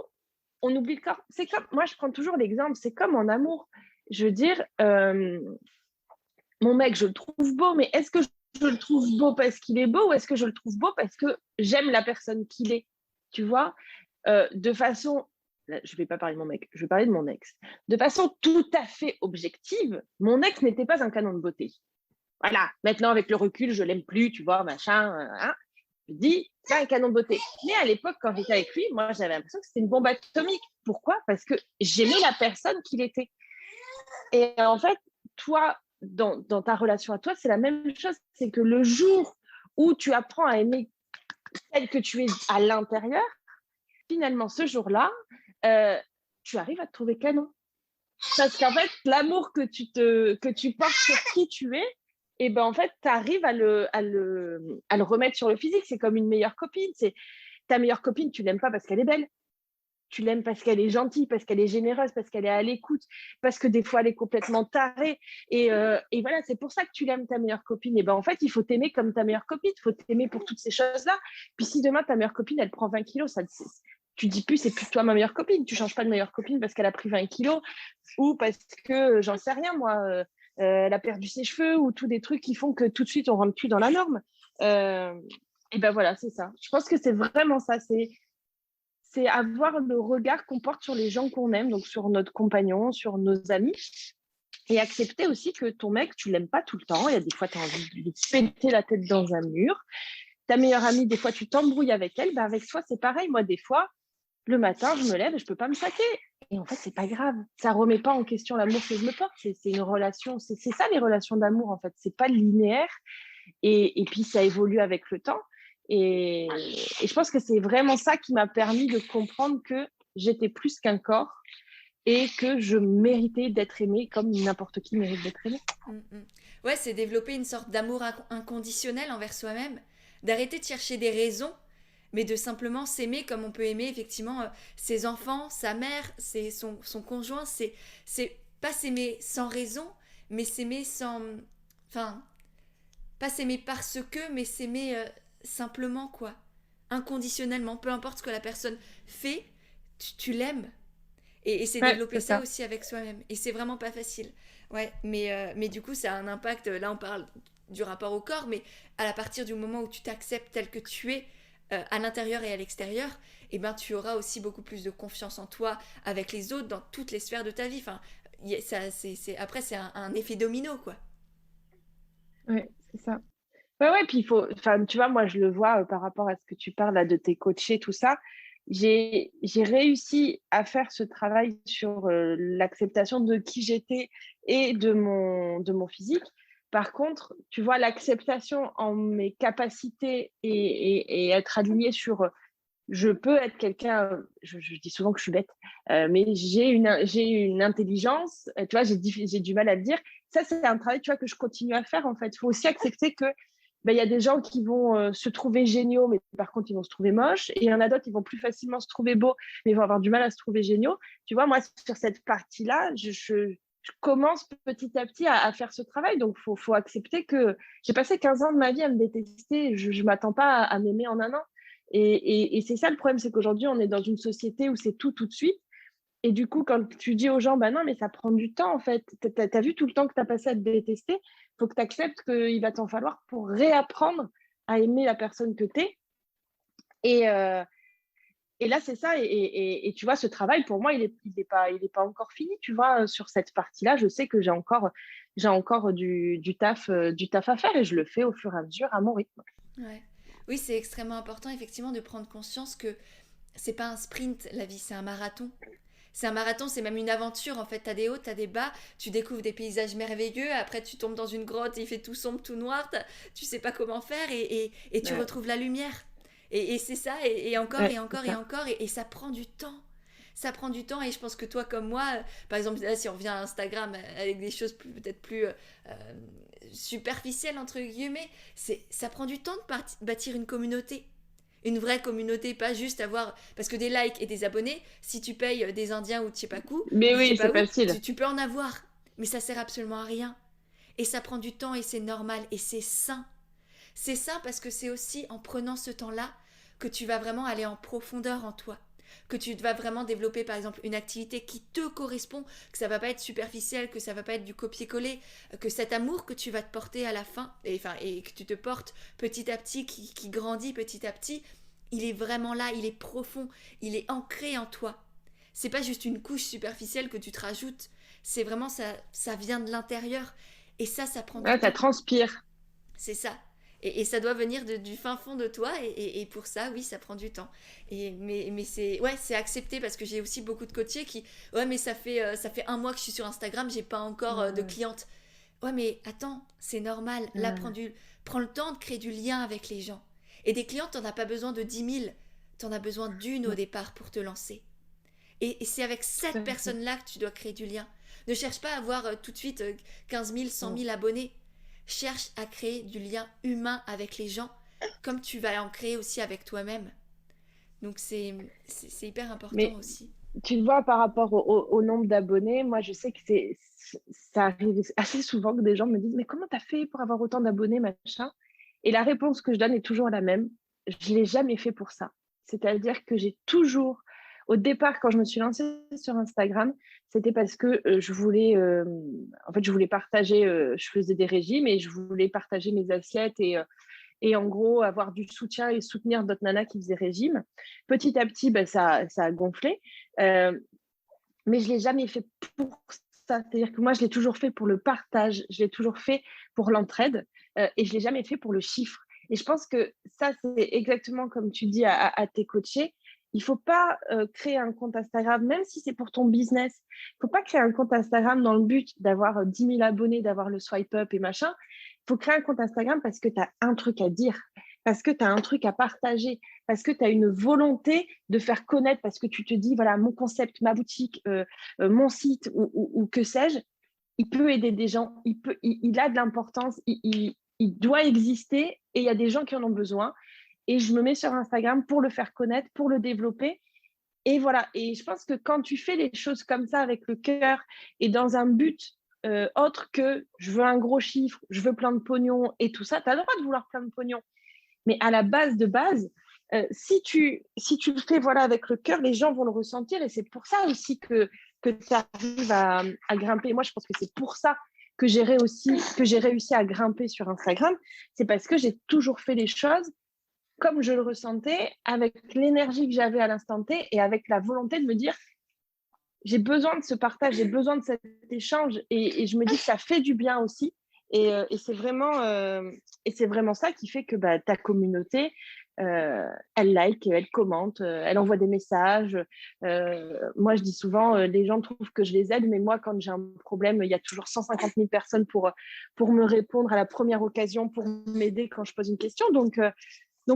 S2: on oublie le corps. C'est comme, moi, je prends toujours l'exemple, c'est comme en amour. Je veux dire, mon mec, je le trouve beau, mais est-ce que je je le trouve beau parce qu'il est beau ou est-ce que je le trouve beau parce que j'aime la personne qu'il est, tu vois? De façon, là, je vais pas parler de mon mec, je vais parler de mon ex. De façon tout à fait objective, mon ex n'était pas un canon de beauté. Voilà, maintenant avec le recul, je l'aime plus, tu vois, machin, hein. Je dis, c'est un canon de beauté. Mais à l'époque, quand j'étais avec lui, moi, j'avais l'impression que c'était une bombe atomique. Pourquoi? Parce que j'aimais la personne qu'il était. Et en fait, toi, dans ta relation à toi, c'est la même chose. C'est que le jour où tu apprends à aimer tel que tu es à l'intérieur, finalement, ce jour-là, euh, tu arrives à te trouver canon. Parce qu'en fait, l'amour que tu portes sur qui tu es, et ben en fait, tu arrives à le remettre sur le physique. C'est comme une meilleure copine. C'est ta meilleure copine, tu l'aimes pas parce qu'elle est belle. Tu l'aimes parce qu'elle est gentille, parce qu'elle est généreuse, parce qu'elle est à l'écoute, parce que des fois elle est complètement tarée. Et voilà, c'est pour ça que tu l'aimes, ta meilleure copine. Et ben en fait, il faut t'aimer comme ta meilleure copine. Il faut t'aimer pour toutes ces choses-là. Puis si demain ta meilleure copine, elle prend 20 kilos, tu dis plus, c'est plus toi ma meilleure copine. Tu changes pas de meilleure copine parce qu'elle a pris 20 kilos ou parce que, j'en sais rien, moi, elle a perdu ses cheveux ou tous des trucs qui font que tout de suite on rentre plus dans la norme. Et ben voilà, c'est ça. Je pense que c'est vraiment ça. C'est avoir le regard qu'on porte sur les gens qu'on aime, donc sur notre compagnon, sur nos amis, et accepter aussi que ton mec, tu l'aimes pas tout le temps. Il y a des fois, tu as envie de lui péter la tête dans un mur. Ta meilleure amie, des fois, tu t'embrouilles avec elle. Ben, avec toi, c'est pareil. Moi, des fois, le matin, je me lève et je peux pas me saquer. Et en fait, c'est pas grave. Ça remet pas en question l'amour que je me porte. C'est une relation. C'est ça, les relations d'amour, en fait. C'est pas linéaire. Et puis, ça évolue avec le temps. Et je pense que c'est vraiment ça qui m'a permis de comprendre que j'étais plus qu'un corps et que je méritais d'être aimée comme n'importe qui mérite d'être aimé.
S1: Ouais, c'est développer une sorte d'amour inconditionnel envers soi-même, d'arrêter de chercher des raisons, mais de simplement s'aimer comme on peut aimer effectivement ses enfants, sa mère, son conjoint. C'est pas s'aimer sans raison, mais s'aimer sans. Enfin, pas s'aimer parce que, mais s'aimer simplement, quoi. Inconditionnellement. Peu importe ce que la personne fait, tu l'aimes. Et c'est
S2: Ouais,
S1: développer
S2: c'est
S1: ça
S2: ça.
S1: aussi avec soi-même. Et c'est vraiment pas facile. Ouais, mais du coup, ça a un impact. Là, on parle du rapport au corps, mais à partir du moment où tu t'acceptes tel que tu es, à l'intérieur et à l'extérieur, eh ben, tu auras aussi beaucoup plus de confiance en toi avec les autres dans toutes les sphères de ta vie. Enfin, après, c'est un effet domino, quoi.
S2: Ouais, c'est ça. Ouais, ouais, puis il faut, enfin, tu vois, moi, je le vois par rapport à ce que tu parles là, de tes coachés, tout ça. J'ai réussi à faire ce travail sur l'acceptation de qui j'étais et de mon physique. Par contre, tu vois, l'acceptation en mes capacités et être aligné sur je peux être quelqu'un, je dis souvent que je suis bête, mais j'ai une intelligence, tu vois, j'ai du mal à le dire. Ça, c'est un travail, tu vois, que je continue à faire, en fait. Il faut aussi accepter que ben, y a des gens qui vont se trouver géniaux, mais par contre, ils vont se trouver moches. Et il y en a d'autres, ils vont plus facilement se trouver beaux, mais ils vont avoir du mal à se trouver géniaux. Tu vois, moi, sur cette partie-là, je commence petit à petit à faire ce travail. Donc, faut accepter que j'ai passé 15 ans de ma vie à me détester. Je ne m'attends pas à m'aimer en un an. Et c'est ça le problème, c'est qu'aujourd'hui, on est dans une société où c'est tout de suite. Et du coup, quand tu dis aux gens, bah non, mais ça prend du temps, en fait. T'as vu tout le temps que tu as passé à te détester, il faut que tu acceptes qu'il va t'en falloir pour réapprendre à aimer la personne que tu es. Et, euh, et là, c'est ça. Et tu vois, ce travail, pour moi, il est pas encore fini. Tu vois, sur cette partie-là, je sais que j'ai encore du taf à faire et je le fais au fur et à mesure à mon rythme.
S1: Ouais. Oui, c'est extrêmement important, effectivement, de prendre conscience que c'est pas un sprint, la vie, c'est un marathon. C'est un marathon, c'est même une aventure en fait. T'as des hauts, t'as des bas, tu découvres des paysages merveilleux, après tu tombes dans une grotte et il fait tout sombre, tout noir, tu sais pas comment faire et tu
S2: Ouais,
S1: retrouves la lumière. Et c'est ça, et encore, et
S2: ouais, c'est
S1: encore, et
S2: ça.
S1: encore, et ça prend du temps. Ça prend du temps et je pense que toi comme moi, par exemple là si on revient à Instagram avec des choses peut-être plus superficielles entre guillemets, ça prend du temps de bâtir une communauté, une vraie communauté, pas juste avoir. Parce que des likes et des abonnés, si tu payes des Indiens ou
S2: Mais
S1: je sais
S2: oui, c'est
S1: pas où,
S2: facile.
S1: tu peux en avoir. Mais ça sert absolument à rien. Et ça prend du temps et c'est normal et c'est sain. C'est sain parce que c'est aussi en prenant ce temps-là que tu vas vraiment aller en profondeur en toi. que tu vas vraiment développer par exemple une activité qui te correspond, que ça va pas être superficiel, que ça va pas être du copier-coller, que cet amour que tu vas te porter à la fin, et que tu te portes petit à petit, qui grandit petit à petit, il est vraiment là, il est profond, il est ancré en toi. C'est pas juste une couche superficielle que tu te rajoutes, c'est vraiment ça vient de l'intérieur. Et ça prend du
S2: Ouais, ça
S1: temps.
S2: transpire.
S1: C'est ça. Et ça doit venir du fin fond de toi. Et pour ça, oui, ça prend du temps. Mais c'est accepté parce que j'ai aussi beaucoup de coachés qui. Ouais, mais ça fait un mois que je suis sur Instagram, j'ai pas encore de
S2: Ouais,
S1: clientes. Ouais, mais attends, c'est normal. Là,
S2: ouais,
S1: prends le temps de créer du lien avec les gens. Et des clientes, t'en as pas besoin de 10 000. T'en as besoin d'une au
S2: ouais,
S1: départ pour te lancer. Et c'est avec
S2: tout
S1: cette
S2: à fait.
S1: personne-là que tu dois créer du lien. Ne cherche pas à avoir tout de suite 15 000, 100
S2: Mm.
S1: 000 abonnés. Cherche à créer du lien humain avec les gens, comme tu vas en créer aussi avec toi-même. Donc c'est hyper important
S2: Mais
S1: aussi.
S2: tu vois, par rapport au nombre d'abonnés, moi, je sais que ça arrive assez souvent que des gens me disent, mais comment tu as fait pour avoir autant d'abonnés, machin? Et la réponse que je donne est toujours la même. Je ne l'ai jamais fait pour ça. C'est-à-dire que j'ai toujours, au départ, quand je me suis lancée sur Instagram, c'était parce que je voulais, en fait, je voulais partager, je faisais des régimes et je voulais partager mes assiettes et en gros avoir du soutien et soutenir d'autres nanas qui faisaient régime. Petit à petit, ben, ça a gonflé. Euh, mais je ne l'ai jamais fait pour ça. C'est-à-dire que moi, je l'ai toujours fait pour le partage, je l'ai toujours fait pour l'entraide et je ne l'ai jamais fait pour le chiffre. Et je pense que ça, c'est exactement comme tu dis à tes coachés. Il ne faut pas créer un compte Instagram, même si c'est pour ton business. Il ne faut pas créer un compte Instagram dans le but d'avoir 10 000 abonnés, d'avoir le swipe up et machin. Il faut créer un compte Instagram parce que tu as un truc à dire, parce que tu as un truc à partager, parce que tu as une volonté de faire connaître, parce que tu te dis, voilà, mon concept, ma boutique, mon site ou que sais-je, il peut aider des gens, il a de l'importance, il doit exister et il y a des gens qui en ont besoin. Et je me mets sur Instagram pour le faire connaître, pour le développer. Et voilà. Et je pense que quand tu fais les choses comme ça avec le cœur et dans un but autre que je veux un gros chiffre, je veux plein de pognon et tout ça, tu as le droit de vouloir plein de pognon. Mais à la base de base, si tu le fais voilà, avec le cœur, les gens vont le ressentir. Et c'est pour ça aussi que tu arrives à grimper. Moi, je pense que c'est pour ça que j'ai réussi à grimper sur Instagram. C'est parce que j'ai toujours fait les choses comme je le ressentais, avec l'énergie que j'avais à l'instant T et avec la volonté de me dire, j'ai besoin de ce partage, j'ai besoin de cet échange et je me dis que ça fait du bien aussi. Et c'est vraiment ça qui fait que bah, ta communauté, elle like, elle commente, elle envoie des messages. Moi, je dis souvent, les gens trouvent que je les aide, mais moi, quand j'ai un problème, il y a toujours 150 000 personnes pour me répondre à la première occasion, pour m'aider quand je pose une question. Donc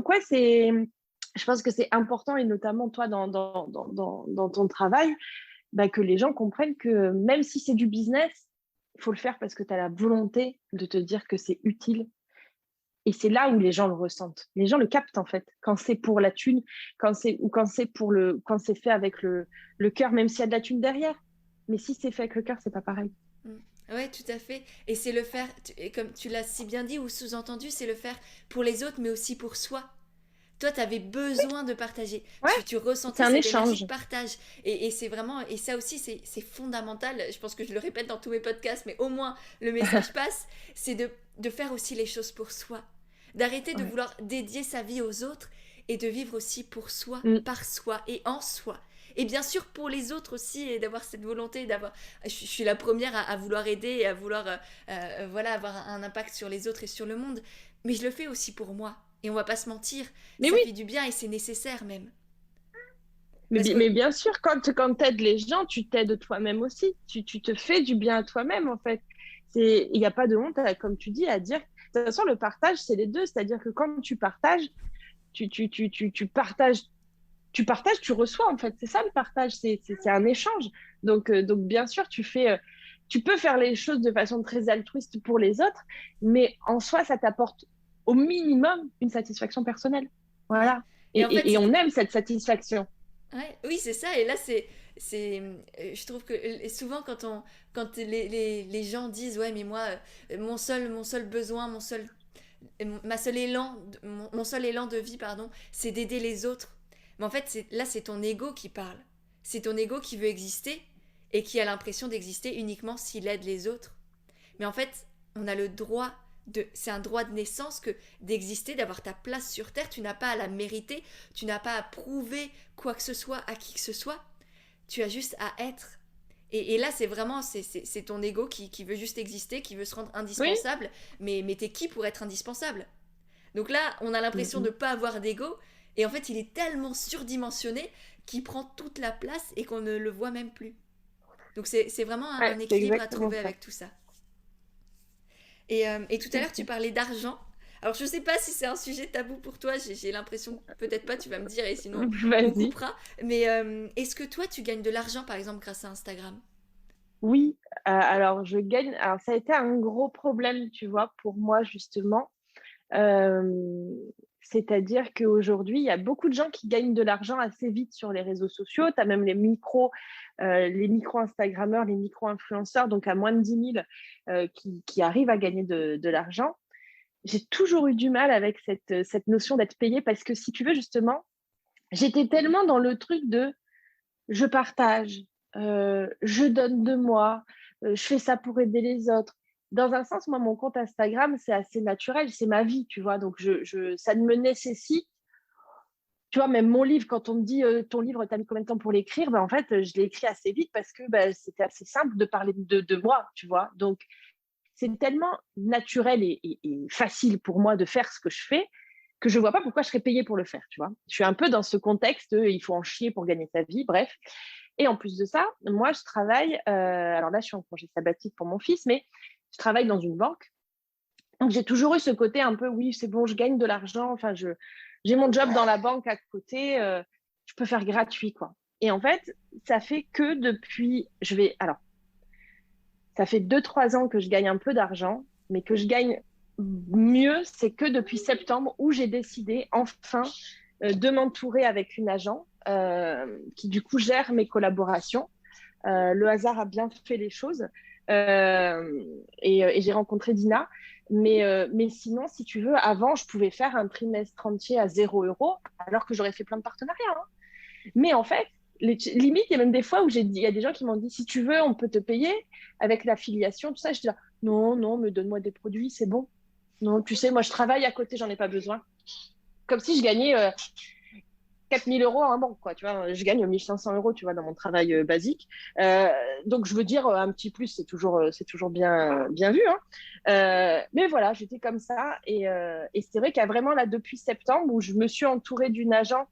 S2: ouais, je pense que c'est important, et notamment toi dans ton travail, bah, que les gens comprennent que même si c'est du business, il faut le faire parce que tu as la volonté de te dire que c'est utile. Et c'est là où les gens le ressentent. Les gens le captent en fait. Quand c'est pour la thune, quand c'est fait avec le cœur, même s'il y a de la thune derrière. Mais si c'est fait avec le cœur, c'est pas pareil.
S1: Mm. Ouais, tout à fait. Et c'est le faire, et comme tu l'as si bien dit ou sous-entendu, c'est le faire pour les autres, mais aussi pour soi. Toi, tu avais besoin de partager.
S2: Ouais,
S1: Tu
S2: c'est
S1: ressentais
S2: un
S1: cette énergie
S2: échange.
S1: de partage. Et c'est vraiment, et ça aussi, c'est fondamental. Je pense que je le répète dans tous mes podcasts, mais au moins le message passe. C'est de faire aussi les choses pour soi. D'arrêter de
S2: Ouais.
S1: vouloir dédier sa vie aux autres et de vivre aussi pour soi,
S2: Mm.
S1: par soi et en soi. Et bien sûr pour les autres aussi, et d'avoir cette volonté, d'avoir. Je suis la première à vouloir aider et à vouloir voilà, avoir un impact sur les autres et sur le monde. Mais je le fais aussi pour moi. Et on va pas se mentir,
S2: Mais
S1: ça
S2: oui,
S1: fait du bien et c'est nécessaire même.
S2: mais,
S1: Parce que,
S2: mais bien sûr, quand tu aides les gens, tu t'aides toi-même aussi. Tu te fais du bien à toi-même, en fait. Il n'y a pas de honte, comme tu dis, à dire. De toute façon, le partage, c'est les deux. C'est-à-dire que quand tu partages, tu partages, tu reçois, en fait. C'est ça le partage, c'est un échange. Donc, bien sûr, tu peux faire les choses de façon très altruiste pour les autres, mais en soi, ça t'apporte au minimum une satisfaction personnelle.
S1: ouais.
S2: Voilà.
S1: Et en fait,
S2: Et on aime cette satisfaction.
S1: ouais, oui, c'est ça. Et là, je trouve que souvent, quand les gens disent, ouais, mais moi, mon seul besoin, ma seule élan, mon seul élan de vie, pardon, c'est d'aider les autres. Mais en fait, c'est ton ego qui parle. C'est ton ego qui veut exister et qui a l'impression d'exister uniquement s'il aide les autres. Mais en fait, on a le droit c'est un droit de naissance que d'exister, d'avoir ta place sur Terre. Tu n'as pas à la mériter, tu n'as pas à prouver quoi que ce soit à qui que ce soit. Tu as juste à être. Et là, c'est vraiment, c'est ton ego qui veut juste exister, qui veut se rendre
S2: Oui.
S1: indispensable. Mais t'es qui pour être indispensable? Donc là, on a l'impression de ne pas avoir d'ego. Et en fait, il est tellement surdimensionné qu'il prend toute la place et qu'on ne le voit même plus. Donc c'est vraiment
S2: Ouais,
S1: un
S2: c'est
S1: équilibre à
S2: exactement
S1: trouver
S2: ça.
S1: avec tout ça. Et tout à l'heure, tu parlais d'argent. Alors, je ne sais pas si c'est un sujet tabou pour toi, j'ai l'impression, peut-être pas, tu vas me dire, et sinon, on
S2: Vas-y.
S1: coupera. Mais est-ce que toi, tu gagnes de l'argent, par exemple, grâce à Instagram?
S2: Oui, alors je gagne. Alors ça a été un gros problème, tu vois, pour moi justement. Hem, C'est-à-dire qu'aujourd'hui, il y a beaucoup de gens qui gagnent de l'argent assez vite sur les réseaux sociaux. Tu as même les micro-instagrammeurs, les micro-influenceurs, donc à moins de 10 000, qui arrivent à gagner de l'argent. J'ai toujours eu du mal avec cette notion d'être payée parce que si tu veux justement, j'étais tellement dans le truc de: «Je partage, je donne de moi, je fais ça pour aider les autres». Dans un sens, moi, mon compte Instagram, c'est assez naturel, c'est ma vie, tu vois? Donc ça ne me nécessite, tu vois? Même mon livre, quand on me dit: «Ton livre, tu as mis combien de temps pour l'écrire?» En fait, je l'ai écrit assez vite parce que, c'était assez simple de parler de moi, tu vois? Donc c'est tellement naturel et facile pour moi de faire ce que je fais, que je vois pas pourquoi je serais payée pour le faire, tu vois? Je suis un peu dans ce contexte, il faut en chier pour gagner sa vie, bref. Et en plus de ça, moi, je travaille, alors là, je suis en congé sabbatique pour mon fils, mais je travaille dans une banque. Donc, j'ai toujours eu ce côté un peu, oui, c'est bon, je gagne de l'argent, enfin, j'ai mon job dans la banque à côté, je peux faire gratuit, quoi. Et en fait, ça fait que depuis, ça fait 2, 3 ans que je gagne un peu d'argent, mais que je gagne mieux, c'est que depuis septembre où j'ai décidé enfin de m'entourer avec une agent qui du coup gère mes collaborations. Le hasard a bien fait les choses. Et j'ai rencontré Dina. Mais sinon, si tu veux, avant, je pouvais faire un trimestre entier à 0 € alors que j'aurais fait plein de partenariats, hein. Mais en fait, limite, il y a même des fois où il y a des gens qui m'ont dit, si tu veux, on peut te payer avec l'affiliation, tout ça. Je dis là, non, non, mais donne-moi des produits, c'est bon. Non, tu sais, moi, je travaille à côté, j'en ai pas besoin. Comme si je gagnais 4 000 € en banque, quoi. Tu vois, je gagne 1 500 €, tu vois, dans mon travail basique. Euh, donc, je veux dire, un petit plus, c'est toujours bien, bien vu, hein. Mais voilà, j'étais comme ça. Et c'est vrai qu'il y a vraiment là, depuis septembre, où je me suis entourée d'une agent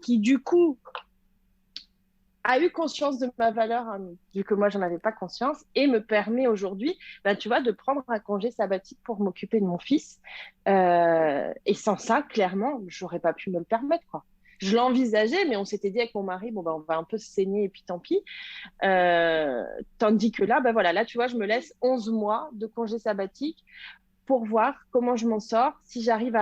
S2: qui, du coup, a eu conscience de ma valeur, hein, vu que moi, j'en avais pas conscience, et me permet aujourd'hui, ben, tu vois, de prendre un congé sabbatique pour m'occuper de mon fils. Et sans ça, clairement, j'aurais pas pu me le permettre, quoi. Je l'envisageais, mais on s'était dit avec mon mari, bon, ben, on va un peu se saigner et puis tant pis. Euh, Tandis que là, ben voilà, là, tu vois, je me laisse 11 mois de congé sabbatique pour voir comment je m'en sors, si j'arrive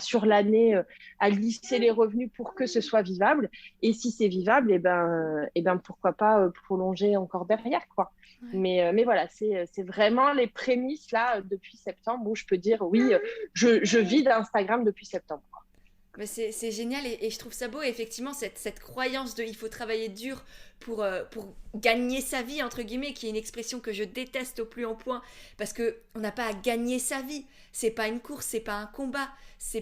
S2: sur l'année à lisser les revenus pour que ce soit vivable. Et si c'est vivable, et ben pourquoi pas prolonger encore derrière, quoi.
S1: Ouais.
S2: Mais voilà, c'est vraiment les prémices là depuis septembre où je peux dire oui, je vis d'Instagram depuis septembre.
S1: Mais c'est génial et je trouve ça beau. Et effectivement, cette croyance de il faut travailler dur pour gagner sa vie, entre guillemets, qui est une expression que je déteste au plus haut point, parce que on n'a pas à gagner sa vie. C'est pas une course, c'est pas un combat,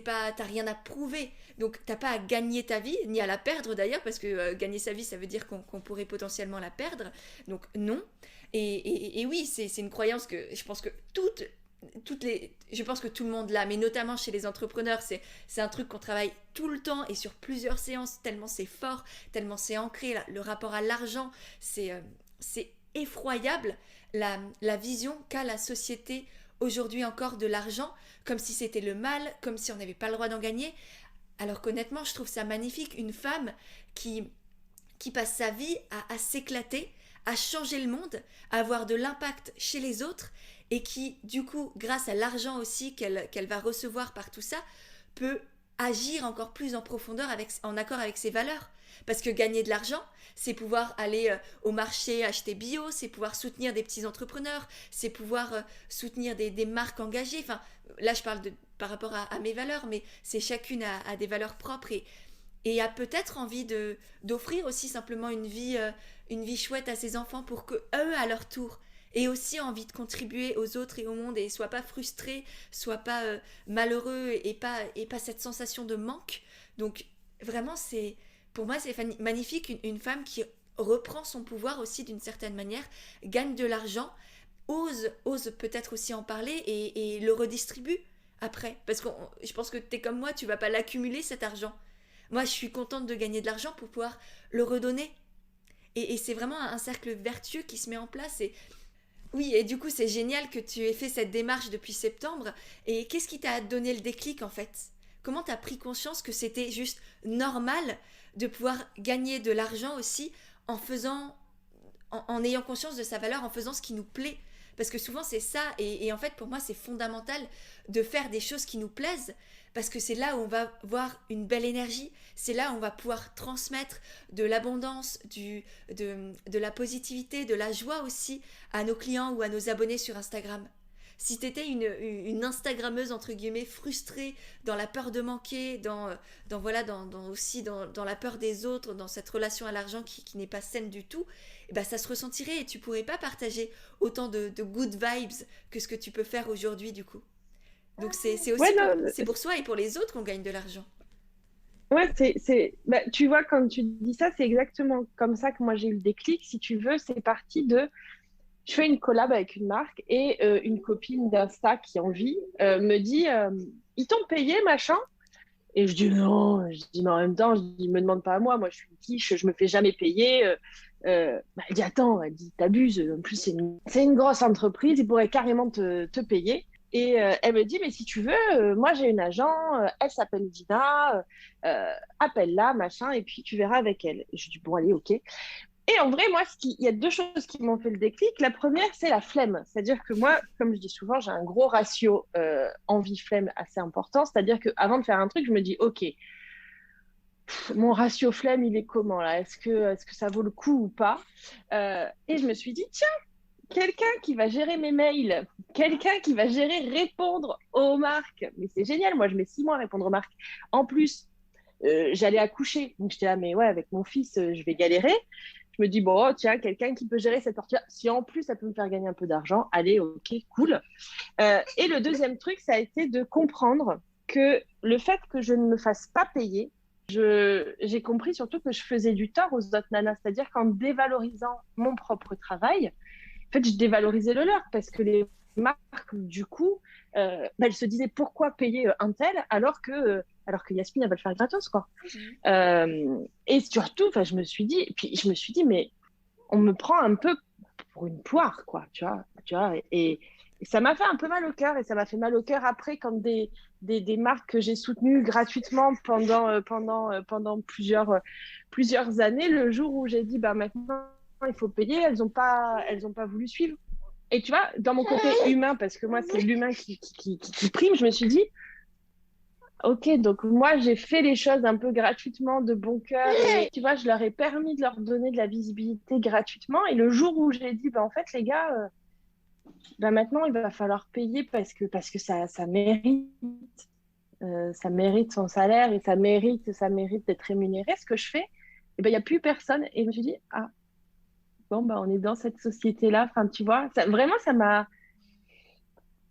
S1: t'as rien à prouver. Donc t'as pas à gagner ta vie, ni à la perdre d'ailleurs, parce que gagner sa vie, ça veut dire qu'on pourrait potentiellement la perdre. Donc non. Et oui, c'est une croyance que je pense que je pense que tout le monde l'a, mais notamment chez les entrepreneurs, c'est un truc qu'on travaille tout le temps et sur plusieurs séances, tellement c'est fort, tellement c'est ancré, le rapport à l'argent, c'est effroyable la vision qu'a la société aujourd'hui encore de l'argent, comme si c'était le mal, comme si on n'avait pas le droit d'en gagner, alors qu'honnêtement, je trouve ça magnifique, une femme qui passe sa vie à s'éclater, à changer le monde, à avoir de l'impact chez les autres et qui, du coup, grâce à l'argent aussi qu'elle va recevoir par tout ça, peut agir encore plus en profondeur en accord avec ses valeurs. Parce que gagner de l'argent, c'est pouvoir aller au marché acheter bio, c'est pouvoir soutenir des petits entrepreneurs, c'est pouvoir soutenir des marques engagées. Enfin, là, je parle par rapport à mes valeurs, mais c'est chacune a des valeurs propres et a peut-être envie d'offrir aussi simplement une vie chouette à ses enfants pour que eux, à leur tour, aient aussi envie de contribuer aux autres et au monde et soient pas frustrés, soient pas malheureux et pas cette sensation de manque. Donc vraiment, pour moi, c'est magnifique une femme qui reprend son pouvoir aussi d'une certaine manière, gagne de l'argent, ose peut-être aussi en parler et le redistribue après. Parce que je pense que tu es comme moi, tu vas pas l'accumuler cet argent. Moi, je suis contente de gagner de l'argent pour pouvoir le redonner. Et c'est vraiment un cercle vertueux qui se met en place. Et oui, et du coup, c'est génial que tu aies fait cette démarche depuis septembre. Et qu'est-ce qui t'a donné le déclic en fait? Comment t'as pris conscience que c'était juste normal de pouvoir gagner de l'argent aussi en faisant, en ayant conscience de sa valeur, en faisant ce qui nous plaît? Parce que souvent c'est ça, et en fait pour moi c'est fondamental de faire des choses qui nous plaisent, parce que c'est là où on va voir une belle énergie, c'est là où on va pouvoir transmettre de l'abondance, de la positivité, de la joie aussi à nos clients ou à nos abonnés sur Instagram. Si tu étais une Instagrammeuse entre guillemets frustrée dans la peur de manquer, aussi dans la peur des autres, dans cette relation à l'argent qui n'est pas saine du tout, et ben ça se ressentirait et tu pourrais pas partager autant de good vibes que ce que tu peux faire aujourd'hui du coup. Donc c'est aussi
S2: Ouais, non,
S1: c'est pour soi et pour les autres qu'on gagne de l'argent.
S2: ouais, bah, tu vois, quand tu dis ça, c'est exactement comme ça que moi j'ai eu le déclic. Si tu veux, c'est parti de. Je fais une collab avec une marque et une copine d'Insta qui en vit me dit ils t'ont payé, machin? Et je dis non, je dis mais en même temps, je dis, me demande pas à moi, moi je suis une quiche, je me fais jamais payer. Bah, elle dit attends, elle dit t'abuses, en plus c'est une grosse entreprise, ils pourraient carrément te payer. Et elle me dit mais si tu veux, moi j'ai une agent, elle s'appelle Dina, appelle-la, machin, et puis tu verras avec elle. Et je dis bon allez, ok. Et en vrai, moi, il y a deux choses qui m'ont fait le déclic. La première, c'est la flemme. C'est-à-dire que moi, comme je dis souvent, j'ai un gros ratio envie-flemme assez important. C'est-à-dire qu'avant de faire un truc, je me dis, OK, mon ratio flemme, il est comment là? Est-ce que ça vaut le coup ou pas? Et je me suis dit, tiens, quelqu'un qui va gérer mes mails, quelqu'un qui va gérer répondre aux marques. Mais c'est génial, moi, je mets 6 mois à répondre aux marques. En plus, j'allais accoucher. Donc, j'étais là, mais ouais, avec mon fils, je vais galérer. Je me dis, bon, oh, tiens, quelqu'un qui peut gérer cette partie-là. Si en plus, ça peut me faire gagner un peu d'argent, allez, ok, cool. Et le deuxième truc, ça a été de comprendre que le fait que je ne me fasse pas payer, j'ai compris surtout que je faisais du tort aux autres nanas. C'est-à-dire qu'en dévalorisant mon propre travail, en fait, je dévalorisais le leur parce que les marques, du coup, elles se disaient pourquoi payer un tel alors que Yasmine, elle va le faire gratos, quoi. Et surtout, je me suis dit, mais on me prend un peu pour une poire, quoi, tu vois, et ça m'a fait un peu mal au cœur, et ça m'a fait mal au cœur après quand des marques que j'ai soutenues gratuitement pendant plusieurs années, le jour où j'ai dit, bah maintenant, il faut payer, elles ont pas voulu suivre. Et tu vois, dans mon côté humain, parce que moi, c'est l'humain qui prime, je me suis dit, ok, donc moi, j'ai fait les choses un peu gratuitement, de bon cœur. Et tu vois, je leur ai permis de leur donner de la visibilité gratuitement. Et le jour où j'ai dit, bah, en fait, les gars, bah, maintenant, il va falloir payer parce que ça mérite. Ça mérite son salaire et ça mérite d'être rémunéré, ce que je fais. Et ben, il n'y a plus personne. Et je me suis dit, ah, bon, bah, on est dans cette société-là. Enfin, tu vois, vraiment, ça m'a.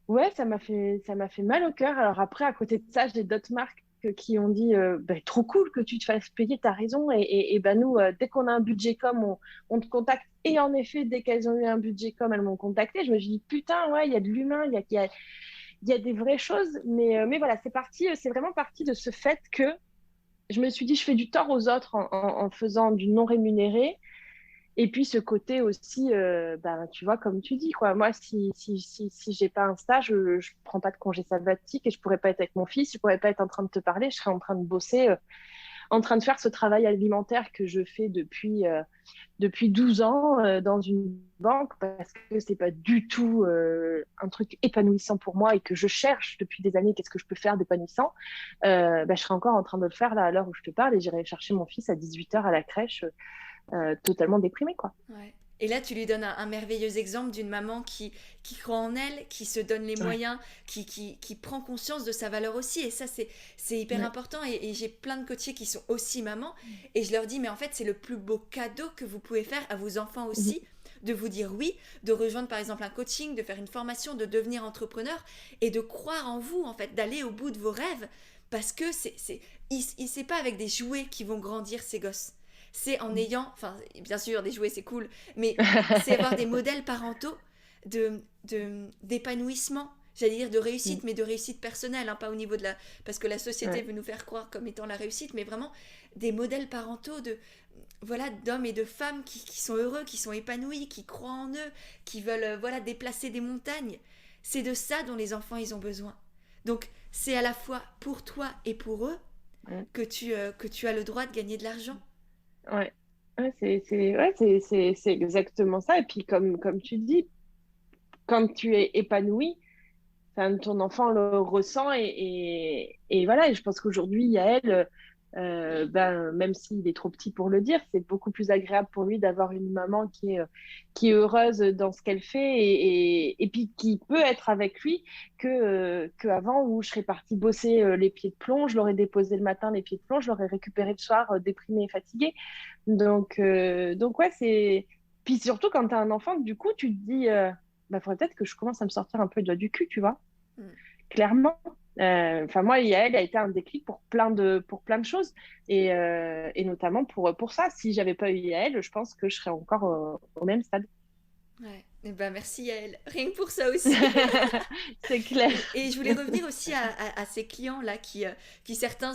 S2: Ouais, ça m'a fait mal au cœur. Alors après, à côté de ça, j'ai d'autres marques qui ont dit bah, trop cool que tu te fasses payer, t'as raison. Et ben nous, dès qu'on a un budget com, on te contacte. Et en effet, dès qu'elles ont eu un budget com, elles m'ont contacté. Je me suis dit, putain, ouais, il y a de l'humain, il y a des vraies choses. Mais voilà, c'est vraiment parti de ce fait que je me suis dit, je fais du tort aux autres en faisant du non rémunéré. Et puis ce côté aussi, ben, tu vois, comme tu dis, quoi. Moi, si j'ai pas un stage, je prends pas de congé sabbatique et je pourrais pas être avec mon fils, je pourrais pas être en train de te parler, je serais en train de bosser, en train de faire ce travail alimentaire que je fais depuis 12 ans dans une banque parce que c'est pas du tout un truc épanouissant pour moi et que je cherche depuis des années qu'est-ce que je peux faire d'épanouissant. Ben, je serais encore en train de le faire là à l'heure où je te parle et j'irai chercher mon fils à 18h à la crèche totalement déprimée, quoi.
S1: Ouais. Et là, tu lui donnes un merveilleux exemple d'une maman qui croit en elle, qui se donne les
S2: Ouais,
S1: moyens, qui prend conscience de sa valeur aussi. Et ça, c'est hyper
S2: ouais.
S1: important. Et j'ai plein de coachés qui sont aussi mamans. Et je leur dis, mais en fait, c'est le plus beau cadeau que vous pouvez faire à vos enfants
S2: Mhm.
S1: aussi, de vous dire oui, de rejoindre par exemple un coaching, de faire une formation, de devenir entrepreneur et de croire en vous, en fait, d'aller au bout de vos rêves. Parce que c'est pas avec des jouets qui vont grandir ces gosses. C'est en ayant, enfin, bien sûr, des jouets c'est cool, mais c'est avoir des modèles parentaux d'épanouissement, j'allais dire de réussite, mais de réussite personnelle, hein, pas au niveau de la... Parce que la société
S2: Ouais.
S1: veut nous faire croire comme étant la réussite, mais vraiment des modèles parentaux de, voilà, d'hommes et de femmes qui sont heureux, qui sont épanouis, qui croient en eux, qui veulent voilà, déplacer des montagnes. C'est de ça dont les enfants ils ont besoin. Donc c'est à la fois pour toi et pour eux
S2: Ouais.
S1: que tu as le droit de gagner de l'argent.
S2: Ouais. Ouais, c'est exactement ça. Et puis, comme tu dis, quand tu es épanoui, enfin, ton enfant le ressent et voilà. Et je pense qu'aujourd'hui, Yael, ben, même s'il est trop petit pour le dire, c'est beaucoup plus agréable pour lui d'avoir une maman qui est heureuse dans ce qu'elle fait et puis qui peut être avec lui qu'avant où je serais partie bosser les pieds de plomb, je l'aurais déposé le matin les pieds de plomb, je l'aurais récupéré le soir déprimé et fatigué. Donc ouais, c'est. Puis surtout quand tu as un enfant, du coup, tu te dis, bah, faudrait peut-être que je commence à me sortir un peu le doigt du cul, tu vois,
S1: Mm.
S2: clairement. Enfin, moi, Yael a été un déclic pour plein de choses et notamment pour ça. Si j'avais pas eu Yael, je pense que je serais encore au même stade.
S1: Ouais. Et ben merci Yael. Rien que pour ça aussi.
S2: C'est clair.
S1: Et je voulais revenir aussi à ces clients-là qui certains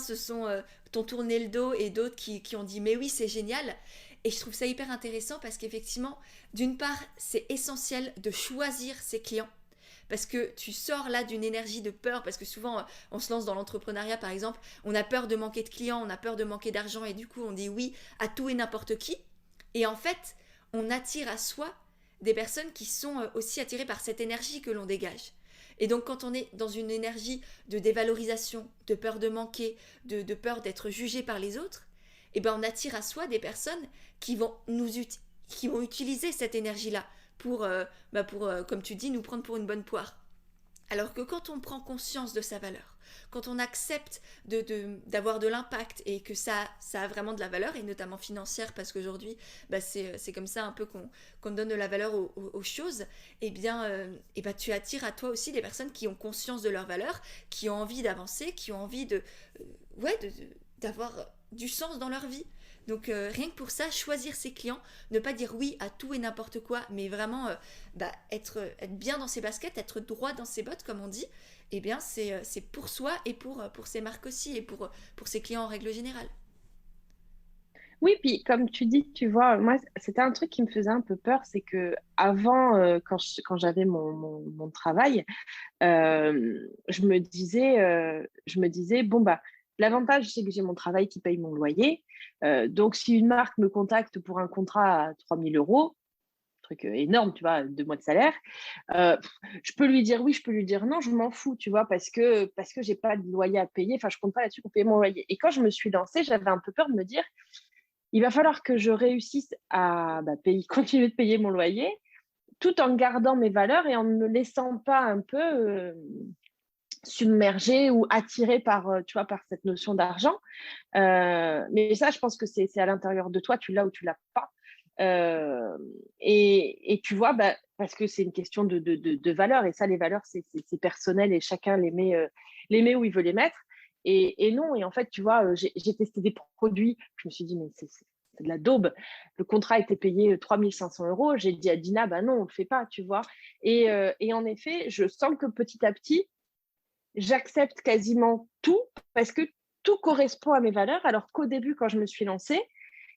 S1: t'ont tourné le dos et d'autres qui ont dit mais oui c'est génial. Et je trouve ça hyper intéressant parce qu'effectivement, d'une part, c'est essentiel de choisir ses clients. Parce que tu sors là d'une énergie de peur, parce que souvent on se lance dans l'entrepreneuriat par exemple, on a peur de manquer de clients, on a peur de manquer d'argent et du coup on dit oui à tout et n'importe qui. Et en fait, on attire à soi des personnes qui sont aussi attirées par cette énergie que l'on dégage. Et donc quand on est dans une énergie de dévalorisation, de peur de manquer, de peur d'être jugé par les autres, eh ben on attire à soi des personnes qui vont qui vont utiliser cette énergie-là pour comme tu dis, nous prendre pour une bonne poire. Alors que quand on prend conscience de sa valeur, quand on accepte d'avoir de l'impact et que ça a vraiment de la valeur, et notamment financière, parce qu'aujourd'hui, bah c'est comme ça un peu qu'on donne de la valeur aux choses, eh bien, tu attires à toi aussi des personnes qui ont conscience de leur valeur, qui ont envie d'avancer, qui ont envie ouais, d'avoir du sens dans leur vie. Donc rien que pour ça, choisir ses clients, ne pas dire oui à tout et n'importe quoi, mais vraiment être bien dans ses baskets, être droit dans ses bottes, comme on dit, eh bien c'est pour soi et pour ses marques aussi et pour ses clients en règle générale.
S2: Oui, puis comme tu dis, tu vois, moi, c'était un truc qui me faisait un peu peur, c'est que avant, quand j'avais mon travail, je me disais, bon, bah, l'avantage, c'est que j'ai mon travail qui paye mon loyer. Donc, si une marque me contacte pour un contrat à 3 000 euros, truc énorme, tu vois, 2 mois de salaire, euh, je peux lui dire oui, je peux lui dire non, je m'en fous, tu vois, parce que j'ai pas de loyer à payer. Enfin, je compte pas là-dessus pour payer mon loyer. Et quand je me suis lancée, j'avais un peu peur de me dire, il va falloir que je réussisse à continuer de payer mon loyer tout en gardant mes valeurs et en ne me laissant pas un peu submergée ou attirée tu vois, par cette notion d'argent. Mais ça, je pense que c'est à l'intérieur de toi, tu l'as ou tu l'as pas. Euh, et tu vois, bah, parce que c'est une question de valeurs, et ça, les valeurs, c'est personnel et chacun les met où il veut les mettre. Et non, et en fait, tu vois, j'ai testé des produits, je me suis dit, mais c'est de la daube. Le contrat était payé 3 500 euros. J'ai dit à Dina, bah non, on ne le fait pas, tu vois. Et en effet, je sens que petit à petit, j'accepte quasiment tout parce que tout correspond à mes valeurs, alors qu'au début, quand je me suis lancée,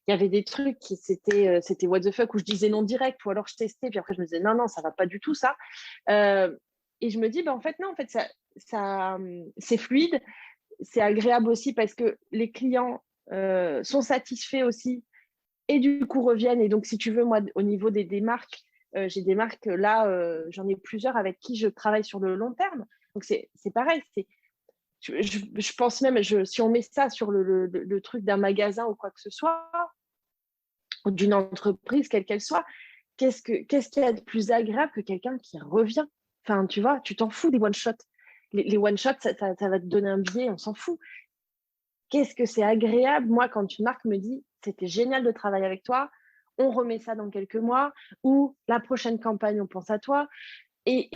S2: il y avait des trucs qui c'était what the fuck où je disais non direct ou alors je testais puis après je me disais non non ça va pas du tout ça. Euh, et je me dis bah en fait non en fait ça c'est fluide, c'est agréable aussi parce que les clients sont satisfaits aussi et du coup reviennent. Et donc si tu veux moi au niveau des marques, j'ai des marques là, j'en ai plusieurs avec qui je travaille sur le long terme. Donc c'est pareil, je pense même, si on met ça sur le truc d'un magasin ou quoi que ce soit, ou d'une entreprise, quelle qu'elle soit, qu'est-ce qu'il y a de plus agréable que quelqu'un qui revient? Enfin, tu vois, tu t'en fous des one shots. Les one shots, ça va te donner un billet, on s'en fout. Qu'est-ce que c'est agréable, moi, quand une marque me dit: «C'était génial de travailler avec toi, on remet ça dans quelques mois» ou «La prochaine campagne, on pense à toi». Et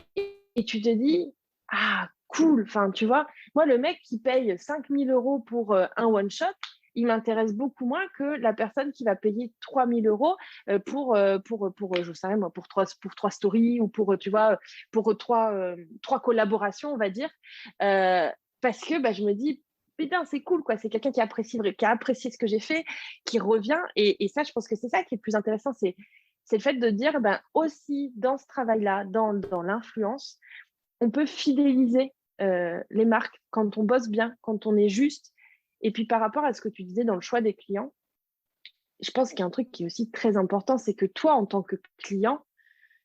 S2: tu te dis: «Ah cool!» Enfin, tu vois? Moi, le mec qui paye 5 000 € pour, un one shot, il m'intéresse beaucoup moins que la personne qui va payer 3 000 €, je sais rien moi, pour trois stories ou pour, tu vois, pour, 3 collaborations, on va dire. Parce que, bah, je me dis: «Putain, c'est cool quoi». C'est quelqu'un qui a apprécié ce que j'ai fait, qui revient et ça, je pense que c'est ça qui est le plus intéressant, c'est le fait de dire, ben, aussi dans ce travail-là, dans l'influence, on peut fidéliser, les marques quand on bosse bien, quand on est juste. Et puis par rapport à ce que tu disais dans le choix des clients, je pense qu'il y a un truc qui est aussi très important, c'est que toi, en tant que client,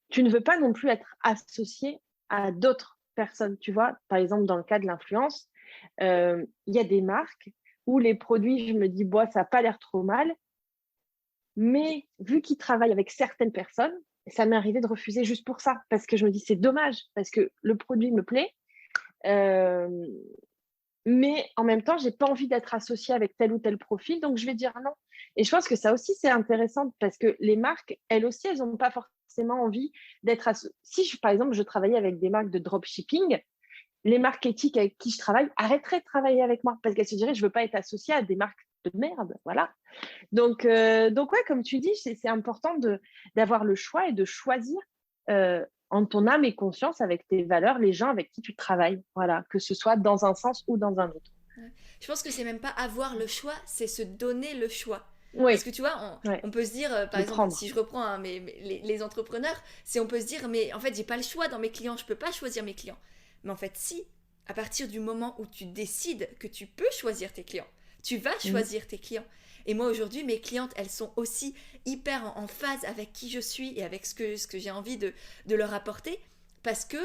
S2: tu ne veux pas non plus être associé à d'autres personnes, tu vois? Par exemple, dans le cas de l'influence, il y a des marques où les produits, je me dis: «Boh, ça a pas l'air trop mal», mais vu qu'ils travaillent avec certaines personnes, ça m'est arrivé de refuser juste pour ça, parce que je me dis: «C'est dommage», parce que le produit me plaît, hem, mais en même temps, j'ai pas envie d'être associée avec tel ou tel profil, donc je vais dire non. Et je pense que ça aussi, c'est intéressant parce que les marques, elles aussi, elles ont pas forcément envie d'être si je par exemple, je travaillais avec des marques de dropshipping, les marketing avec qui je travaille arrêteraient de travailler avec moi parce qu'elles se diraient: «Je veux pas être associée à des marques de merde», voilà. Donc ouais, comme tu dis, c'est important d'avoir le choix et de choisir, en ton âme et conscience avec tes valeurs, les gens avec qui tu travailles. Voilà, que ce soit dans un sens ou dans un autre.
S1: Ouais. Je pense que c'est même pas avoir le choix, c'est se donner le choix. Parce
S2: Oui,
S1: que tu vois,
S2: ouais,
S1: on peut se dire, par
S2: de
S1: exemple,
S2: prendre.
S1: si je reprends hein, les entrepreneurs, c'est on peut se dire, mais en fait, j'ai pas le choix dans mes clients, je peux pas choisir mes clients. Mais en fait, si, à partir du moment où tu décides que tu peux choisir tes clients, tu vas
S2: Mmh.
S1: choisir tes clients. Et moi, aujourd'hui, mes clientes, elles sont aussi hyper en phase avec qui je suis et avec ce que j'ai envie de leur apporter. Parce que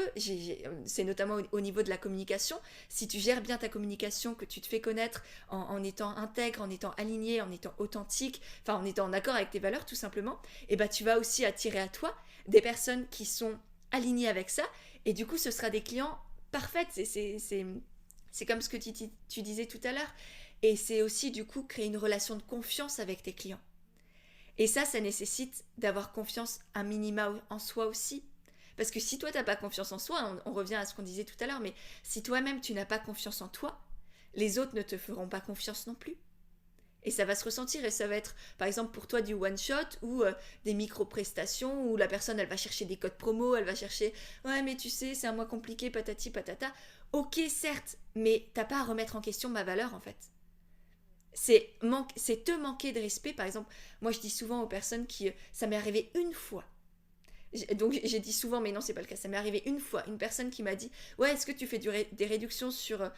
S1: c'est notamment au niveau de la communication, si tu gères bien ta communication, que tu te fais connaître en étant intègre, en étant aligné, en étant authentique, enfin en étant en accord avec tes valeurs tout simplement, et bah tu vas aussi attirer à toi des personnes qui sont alignées avec ça, et du coup ce sera des clients parfaits. C'est comme ce que tu disais tout à l'heure, et c'est aussi du coup créer une relation de confiance avec tes clients. Et ça nécessite d'avoir confiance un minima en soi aussi. Parce que si toi, tu n'as pas confiance en soi, on revient à ce qu'on disait tout à l'heure, mais si toi-même, tu n'as pas confiance en toi, les autres ne te feront pas confiance non plus. Et ça va se ressentir et ça va être, par exemple, pour toi du one-shot ou des micro-prestations où la personne, elle va chercher des codes promo, elle va chercher « Ouais, mais tu sais, c'est un mois compliqué, patati patata. » Ok, certes, mais t'as pas à remettre en question ma valeur, en fait. C'est te manquer de respect. Par exemple, moi, je dis souvent aux personnes qui... Ça m'est arrivé une fois. Donc j'ai dit souvent, mais non, c'est pas le cas. Ça m'est arrivé une fois, une personne qui m'a dit ouais, est-ce que tu fais des réductions sur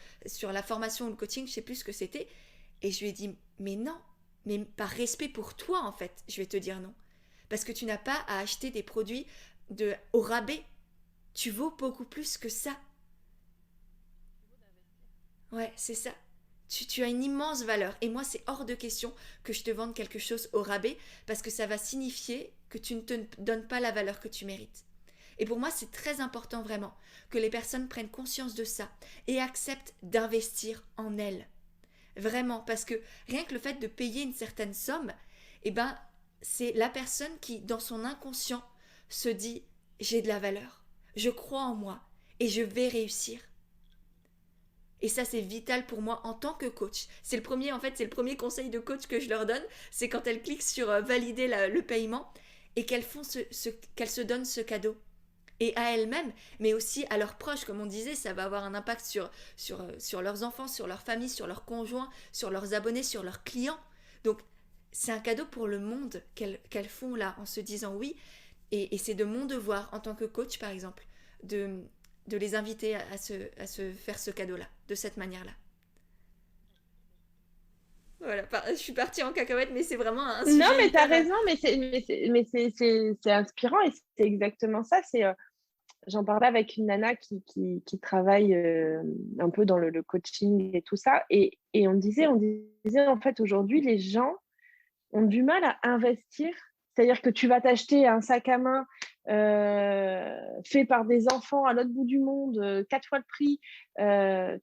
S1: la formation ou le coaching, je sais plus ce que c'était. Et je lui ai dit mais non, mais par respect pour toi en fait, je vais te dire non. Parce que tu n'as pas à acheter des produits au rabais. Tu vaux beaucoup plus que ça. Ouais, c'est ça. Tu as une immense valeur. Et moi, c'est hors de question que je te vende quelque chose au rabais parce que ça va signifier que tu ne te donnes pas la valeur que tu mérites. Et pour moi, c'est très important vraiment que les personnes prennent conscience de ça et acceptent d'investir en elles. Vraiment, parce que rien que le fait de payer une certaine somme, eh ben, c'est la personne qui, dans son inconscient, se dit j'ai de la valeur, je crois en moi et je vais réussir. Et ça, c'est vital pour moi en tant que coach. C'est le premier, en fait, c'est le premier conseil de coach que je leur donne. C'est quand elles cliquent sur valider le paiement et qu'elles se donnent ce cadeau. Et à elles-mêmes, mais aussi à leurs proches. Comme on disait, ça va avoir un impact sur leurs enfants, sur leur famille, sur leurs conjoints, sur leurs abonnés, sur leurs clients. Donc, c'est un cadeau pour le monde qu'elles font là en se disant oui. Et c'est de mon devoir en tant que coach, par exemple, de les inviter à se faire ce cadeau-là, de cette manière-là. Voilà, je suis partie en cacahuète, mais c'est vraiment un
S2: Non,
S1: sujet
S2: mais tu as
S1: hyper...
S2: raison, mais c'est inspirant et c'est exactement ça. J'en parlais avec une nana qui travaille, un peu dans le coaching et tout ça et on disait en fait aujourd'hui les gens ont du mal à investir C'est-à-dire que tu vas t'acheter un sac à main fait par des enfants à l'autre bout du monde, 4 fois le prix,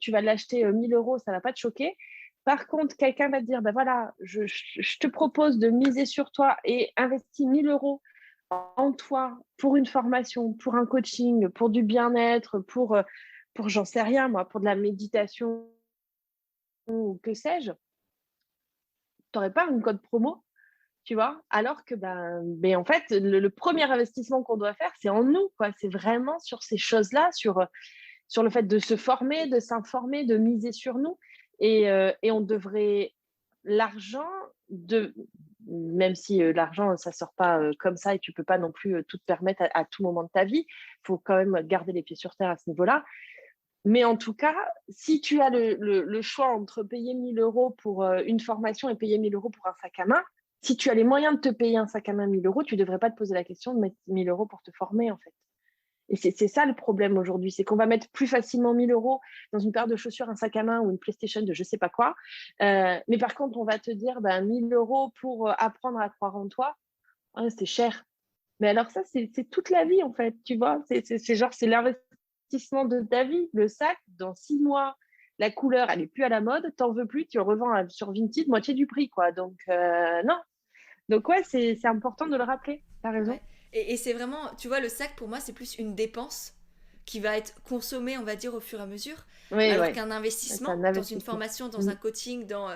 S2: tu vas l'acheter 1 000 €, ça va pas te choquer. Par contre, quelqu'un va te dire, ben voilà, je te propose de miser sur toi et investis 1 000 € en toi pour une formation, pour un coaching, pour du bien-être, pour j'en sais rien moi, pour de la méditation ou que sais-je, tu n'aurais pas un code promo, tu vois? Alors que, ben, en fait, le 1er investissement qu'on doit faire, c'est en nous, quoi. C'est vraiment sur ces choses-là, sur le fait de se former, de s'informer, de miser sur nous et on devrait l'argent de même si, l'argent, ça sort pas, comme ça et tu peux pas non plus, tout te permettre à tout moment de ta vie. Il faut quand même garder les pieds sur terre à ce niveau-là. Mais en tout cas, si tu as le choix entre payer 1 000 € pour, une formation et payer 1 000 € pour un sac à main, si tu as les moyens de te payer un sac à main 1 000 €, tu devrais pas te poser la question de mettre 1 000 € pour te former, en fait. Et c'est ça le problème aujourd'hui, c'est qu'on va mettre plus facilement 1 000 € dans une paire de chaussures, un sac à main ou une PlayStation de je sais pas quoi. Mais par contre, on va te dire, 1 000 € pour apprendre à croire en toi, ah, c'est cher. Mais alors ça, c'est toute la vie en fait, tu vois. C'est genre, c'est l'investissement de ta vie. Le sac, dans 6 mois, la couleur, elle est plus à la mode, t'en veux plus, tu le revends sur Vinted, moitié du prix, quoi. Donc, non. Donc, ouais, c'est important de le rappeler. T'as raison.
S1: Ouais. Et c'est vraiment, tu vois, le sac pour moi c'est plus une dépense qui va être consommée, on va dire, au fur et à mesure,
S2: Oui,
S1: alors
S2: ouais.
S1: qu'un
S2: C'est
S1: investissement
S2: un
S1: dans une
S2: investissement.
S1: formation, dans
S2: Mm.
S1: un coaching, dans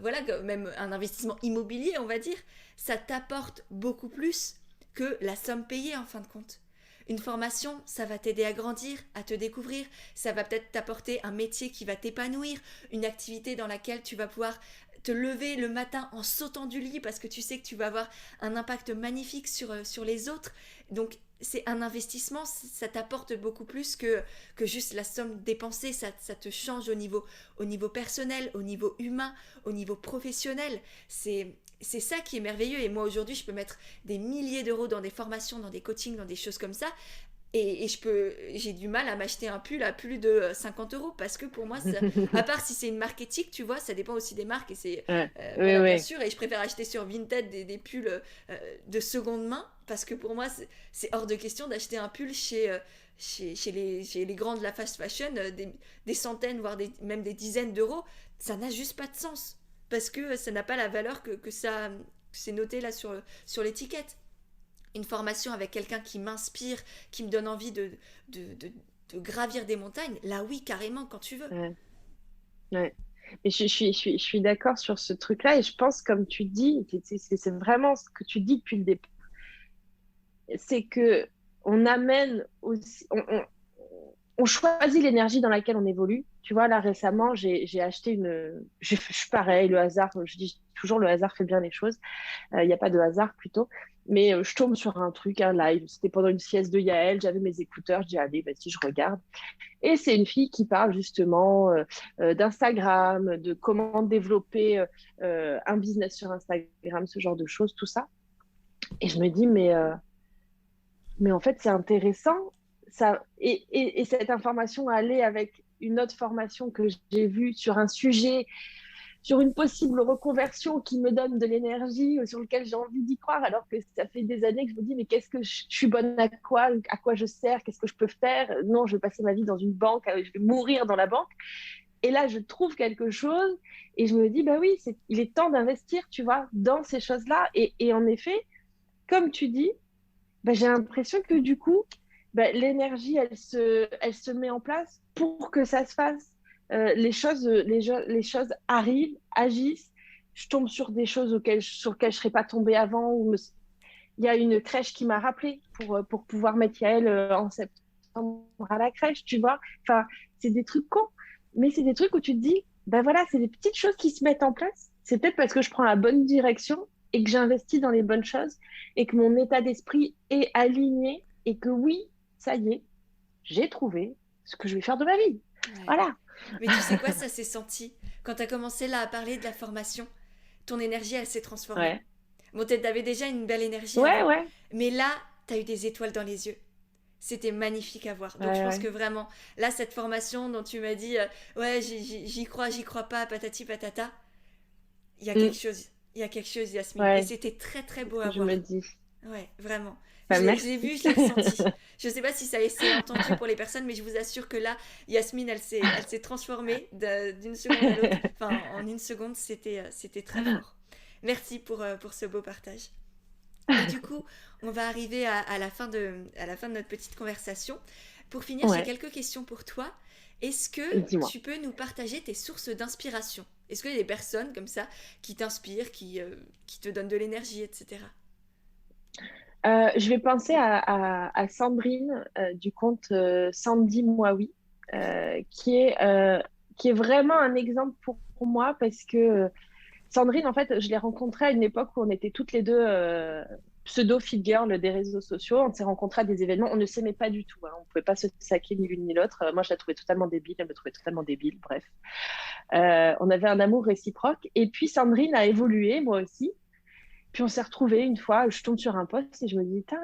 S1: voilà, même un investissement immobilier, on va dire, ça t'apporte beaucoup plus que la somme payée en fin de compte. Une formation, ça va t'aider à grandir, à te découvrir, ça va peut-être t'apporter un métier qui va t'épanouir, une activité dans laquelle tu vas pouvoir te lever le matin en sautant du lit parce que tu sais que tu vas avoir un impact magnifique sur les autres. Donc c'est un investissement, ça t'apporte beaucoup plus que juste la somme dépensée, ça te change au niveau personnel, au niveau humain, au niveau professionnel. C'est ça qui est merveilleux. Et moi aujourd'hui, je peux mettre des milliers d'euros dans des formations, dans des coachings, dans des choses comme ça. Et j'ai du mal à m'acheter un pull à plus de 50 euros parce que pour moi, à part si c'est une marque éthique, tu vois, ça dépend aussi des marques et c'est,
S2: Ouais. Oui,
S1: voilà, bien
S2: oui.
S1: sûr. Et je préfère acheter sur Vinted des pulls de seconde main parce que pour moi, c'est hors de question d'acheter un pull chez les grands de la fast fashion, des centaines, voire même des dizaines d'euros. Ça n'a juste pas de sens parce que ça n'a pas la valeur que c'est noté là sur l'étiquette. Une formation avec quelqu'un qui m'inspire, qui me donne envie de, de, de gravir des montagnes, là oui, carrément, quand tu veux.
S2: Ouais. Ouais. Et je suis d'accord sur ce truc-là et je pense, comme tu dis, c'est vraiment ce que tu dis depuis le départ, c'est que on amène aussi, on choisit l'énergie dans laquelle on évolue. Tu vois, là récemment, j'ai acheté je suis pareil, le hasard, je dis toujours le hasard fait bien les choses. Il n'y a pas de hasard plutôt. Mais je tombe sur un truc, un live. C'était pendant une sieste de Yael. J'avais mes écouteurs. Je dis, allez, vas-y, je regarde. Et c'est une fille qui parle justement d'Instagram, de comment développer un business sur Instagram, ce genre de choses, tout ça. Et je me dis, mais en fait, c'est intéressant. Ça, et cette information allait avec une autre formation que j'ai vue sur un sujet, sur une possible reconversion qui me donne de l'énergie, sur lequel j'ai envie d'y croire, alors que ça fait des années que je me dis, mais qu'est-ce que je suis bonne à quoi je sers, qu'est-ce que je peux faire? Non, je vais passer ma vie dans une banque, je vais mourir dans la banque. Et là, je trouve quelque chose et je me dis, bah oui, il est temps d'investir, tu vois, dans ces choses-là. Et en effet, comme tu dis, bah, j'ai l'impression que du coup, bah, l'énergie, elle se met en place pour que ça se fasse. Les choses arrivent, agissent. Je tombe sur des choses sur lesquelles je ne serais pas tombée avant. Il y a une crèche qui m'a rappelé pour pouvoir mettre Yael en septembre à la crèche, tu vois. Enfin, c'est des trucs cons, mais c'est des trucs où tu te dis, ben voilà, c'est des petites choses qui se mettent en place. C'est peut-être parce que je prends la bonne direction et que j'investis dans les bonnes choses et que mon état d'esprit est aligné et que oui, ça y est, j'ai trouvé ce que je vais faire de ma vie.
S1: Ouais.
S2: Voilà.
S1: Mais tu sais quoi, ça s'est senti. Quand tu as commencé là à parler de la formation, ton énergie, elle s'est transformée.
S2: Ouais.
S1: Bon, tu avais déjà une belle énergie
S2: Ouais,
S1: avant,
S2: ouais.
S1: mais là, tu as eu des étoiles dans les yeux. C'était magnifique à voir. Donc je
S2: Ouais,
S1: pense que
S2: ouais.
S1: vraiment, là, cette formation dont tu m'as dit, ouais, j'y crois pas, patati patata, il y a quelque
S2: Mm.
S1: chose. Il y a quelque chose, Yasmine. Et
S2: Ouais,
S1: c'était très, très
S2: c'est
S1: beau
S2: ce
S1: à
S2: que je
S1: voir.
S2: me dis.
S1: Ouais, vraiment.
S2: Bah,
S1: J'ai
S2: merci.
S1: vu, je l'ai ressenti. Je ne sais pas si ça s'est entendu pour les personnes, mais je vous assure que là, Yasmine, elle s'est transformée d'une seconde à l'autre. Enfin, en une seconde, c'était très fort. Merci pour ce beau partage. Et du coup, on va arriver à la fin de notre petite conversation. Pour finir, j'ai
S2: Ouais,
S1: quelques questions pour toi. Est-ce que
S2: dis-moi.
S1: tu peux nous partager tes sources d'inspiration? Est-ce qu'il y a des personnes comme ça qui t'inspirent, qui te donnent de l'énergie, etc.
S2: Je vais penser à Sandrine du compte Sandy Mouawi,
S1: Oui.
S2: qui est vraiment un exemple pour moi parce que Sandrine, en fait, je l'ai rencontrée à une époque où on était toutes les deux pseudo-fit girl des réseaux sociaux. On s'est rencontrés à des événements. On ne s'aimait pas du tout. Hein. On ne pouvait pas se saquer ni l'une ni l'autre. Moi, je la trouvais totalement débile. Elle me trouvait totalement débile. Bref. On avait un amour réciproque. Et puis, Sandrine a évolué, moi aussi. Puis, on s'est retrouvés une fois. Je tombe sur un post et je me dis, putain,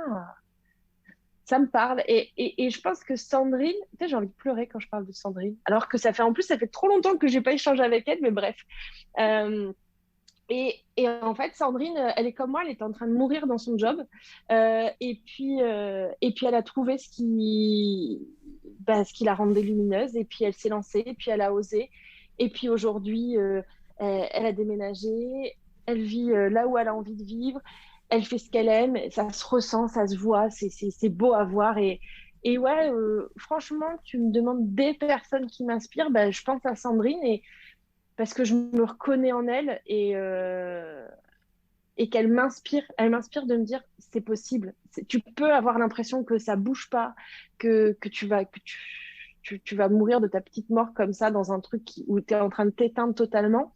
S2: ça me parle. Et je pense que Sandrine, tu sais, j'ai envie de pleurer quand je parle de Sandrine. Alors que en plus, ça fait trop longtemps que j'ai pas échangé avec elle. Mais bref. Euh, et en fait, Sandrine, elle est comme moi, elle était en train de mourir dans son job. Et puis, elle a trouvé ce qui la rendait lumineuse. Et puis, elle s'est lancée. Et puis, elle a osé. Et puis, aujourd'hui, elle a déménagé. Elle vit là où elle a envie de vivre. Elle fait ce qu'elle aime. Ça se ressent, ça se voit. C'est beau à voir. Et ouais, franchement, tu me demandes des personnes qui m'inspirent. Ben, je pense à Sandrine. Parce que je me reconnais en elle et qu'elle m'inspire. Elle m'inspire de me dire c'est possible. Tu peux avoir l'impression que ça bouge pas, que tu vas mourir de ta petite mort comme ça dans un truc où tu es en train de t'éteindre totalement.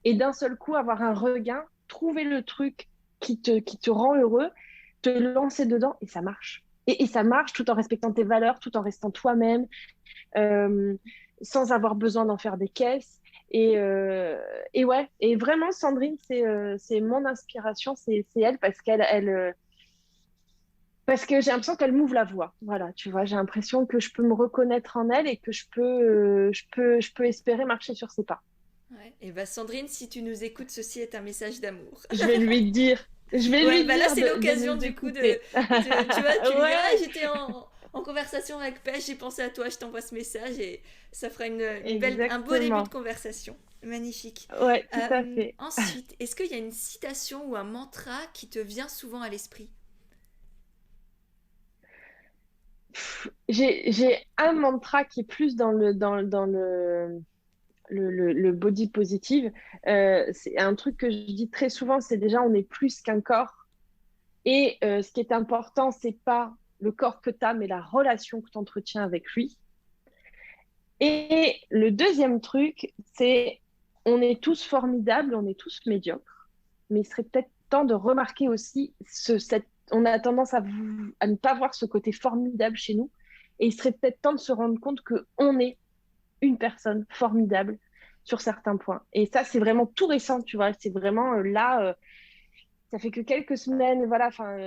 S2: Et d'un seul coup, avoir un regain, trouver le truc qui te rend heureux, te lancer dedans et ça marche. Et ça marche tout en respectant tes valeurs, tout en restant toi-même, euh, sans avoir besoin d'en faire des caisses. Et ouais, et vraiment, Sandrine, c'est mon inspiration, c'est elle parce que j'ai l'impression qu'elle m'ouvre la voie. Voilà, tu vois, j'ai l'impression que je peux me reconnaître en elle et que je peux espérer marcher sur ses pas.
S1: Ouais. Et bah Sandrine, si tu nous écoutes, ceci est un message d'amour.
S2: Je vais lui dire, je vais
S1: Ouais,
S2: lui
S1: bah là
S2: dire
S1: c'est
S2: de
S1: l'occasion
S2: nous
S1: du coup
S2: écouter.
S1: tu vois, tu lui diras, ah,
S2: Ouais,
S1: j'étais en conversation avec Pêche, j'ai pensé à toi, je t'envoie ce message et ça fera un beau début de
S2: exactement.
S1: conversation. Magnifique.
S2: Ouais, tout à fait.
S1: Ensuite, est-ce qu'il y a une citation ou un mantra qui te vient souvent à l'esprit?
S2: J'ai un mantra qui est plus dans le body positive. C'est un truc que je dis très souvent, c'est déjà on est plus qu'un corps. Et ce qui est important, c'est pas le corps que tu as, mais la relation que tu entretiens avec lui. Et le deuxième truc, c'est on est tous formidables, on est tous médiocres, mais il serait peut-être temps de remarquer aussi on a tendance à ne pas voir ce côté formidable chez nous. Et il serait peut-être temps de se rendre compte qu'on est une personne formidable sur certains points. Et ça, c'est vraiment tout récent, tu vois. C'est vraiment là, ça fait que quelques semaines, voilà, enfin,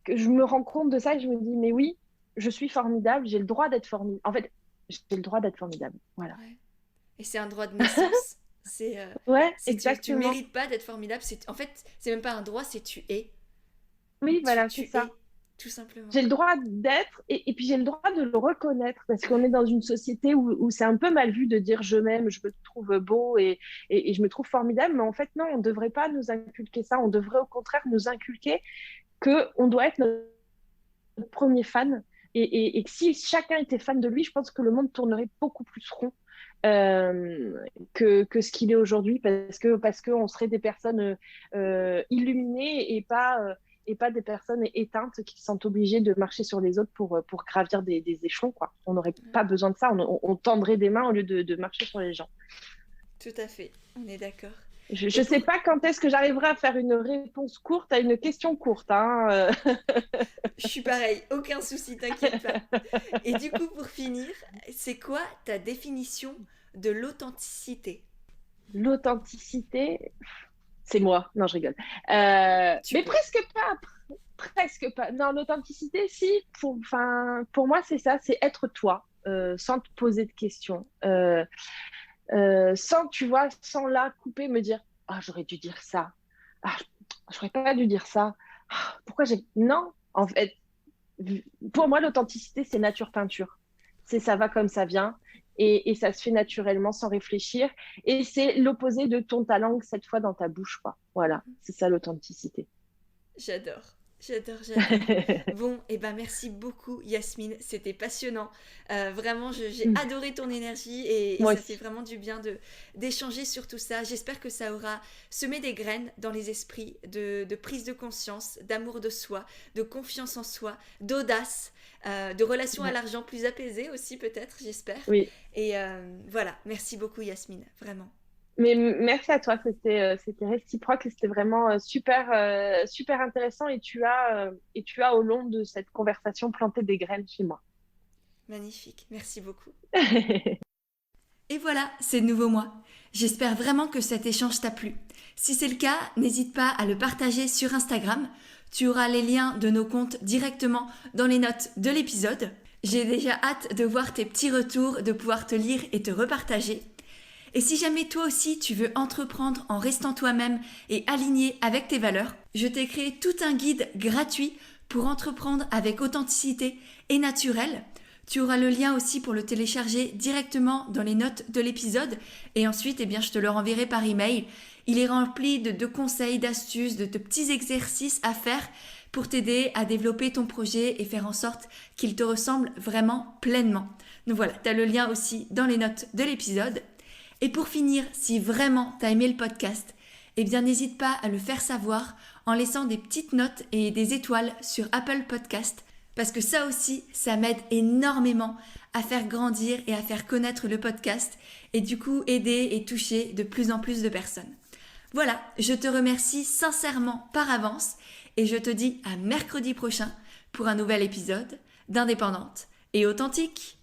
S2: que je me rends compte de ça et je me dis, mais oui, je suis formidable, j'ai le droit d'être formidable. En fait, j'ai le droit d'être formidable. Voilà.
S1: Ouais. Et c'est un droit de naissance.
S2: Ouais,
S1: Tu
S2: exactement.
S1: mérites pas d'être formidable. En fait, c'est même pas un droit, c'est tu es.
S2: Oui, voilà, c'est
S1: Tu
S2: ça.
S1: es, tout simplement.
S2: J'ai le droit d'être et puis j'ai le droit de le reconnaître parce qu'on est dans une société où c'est un peu mal vu de dire je m'aime, je me trouve beau et je me trouve formidable. Mais en fait, non, on ne devrait pas nous inculquer ça. On devrait au contraire nous inculquer qu'on doit être notre premier fan et que si chacun était fan de lui, je pense que le monde tournerait beaucoup plus rond que ce qu'il est aujourd'hui parce que on serait des personnes illuminées et pas des personnes éteintes qui se sentent obligées de marcher sur les autres pour gravir des échelons, quoi. On n'aurait
S1: Ouais,
S2: pas besoin de ça, on tendrait des mains au lieu de marcher sur les gens.
S1: tout à fait, on est d'accord.
S2: Je
S1: Et
S2: ne sais
S1: pour...
S2: pas quand est-ce que j'arriverai à faire une réponse courte à une question courte, hein.
S1: Je suis pareil, aucun souci, t'inquiète pas. Et du coup, pour finir, c'est quoi ta définition de l'authenticité?
S2: L'authenticité, c'est moi. Non, je rigole.
S1: Tu
S2: Mais
S1: peux.
S2: presque pas. Presque pas. Non, l'authenticité, si. Pour moi, c'est ça. C'est être toi, sans te poser de questions. Sans, tu vois, sans là couper, me dire, ah, j'aurais dû dire ça. ah, j'aurais pas dû dire ça. Pourquoi j'ai... Non, en fait, pour moi, l'authenticité, c'est nature peinture. C'est ça va comme ça vient et ça se fait naturellement sans réfléchir. Et c'est l'opposé de ton ta langue cette fois dans ta bouche, quoi. Voilà, c'est ça l'authenticité.
S1: J'adore. J'adore, j'adore. Bon, et ben merci beaucoup Yasmine, c'était passionnant. Vraiment, j'ai adoré ton énergie et
S2: Moi
S1: ça fait
S2: aussi.
S1: vraiment du bien d'échanger sur tout ça. J'espère que ça aura semé des graines dans les esprits de prise de conscience, d'amour de soi, de confiance en soi, d'audace, de relation à
S2: Ouais.
S1: l'argent plus apaisée aussi peut-être, j'espère.
S2: Oui.
S1: Et voilà, merci beaucoup Yasmine, vraiment.
S2: Mais merci à toi, c'était réciproque et c'était vraiment super intéressant et tu as au long de cette conversation planté des graines chez moi.
S1: Magnifique, merci beaucoup. Et voilà, c'est de nouveau moi. J'espère vraiment que cet échange t'a plu. Si c'est le cas, n'hésite pas à le partager sur Instagram. Tu auras les liens de nos comptes directement dans les notes de l'épisode. J'ai déjà hâte de voir tes petits retours, de pouvoir te lire et te repartager. Et si jamais toi aussi tu veux entreprendre en restant toi-même et aligné avec tes valeurs, je t'ai créé tout un guide gratuit pour entreprendre avec authenticité et naturel. Tu auras le lien aussi pour le télécharger directement dans les notes de l'épisode et ensuite je te le renverrai par email. Il est rempli de conseils, d'astuces, de petits exercices à faire pour t'aider à développer ton projet et faire en sorte qu'il te ressemble vraiment pleinement. Donc voilà, tu as le lien aussi dans les notes de l'épisode. Et pour finir, si vraiment tu as aimé le podcast, n'hésite pas à le faire savoir en laissant des petites notes et des étoiles sur Apple Podcast parce que ça aussi, ça m'aide énormément à faire grandir et à faire connaître le podcast et du coup aider et toucher de plus en plus de personnes. Voilà, je te remercie sincèrement par avance et je te dis à mercredi prochain pour un nouvel épisode d'Indépendante et Authentique.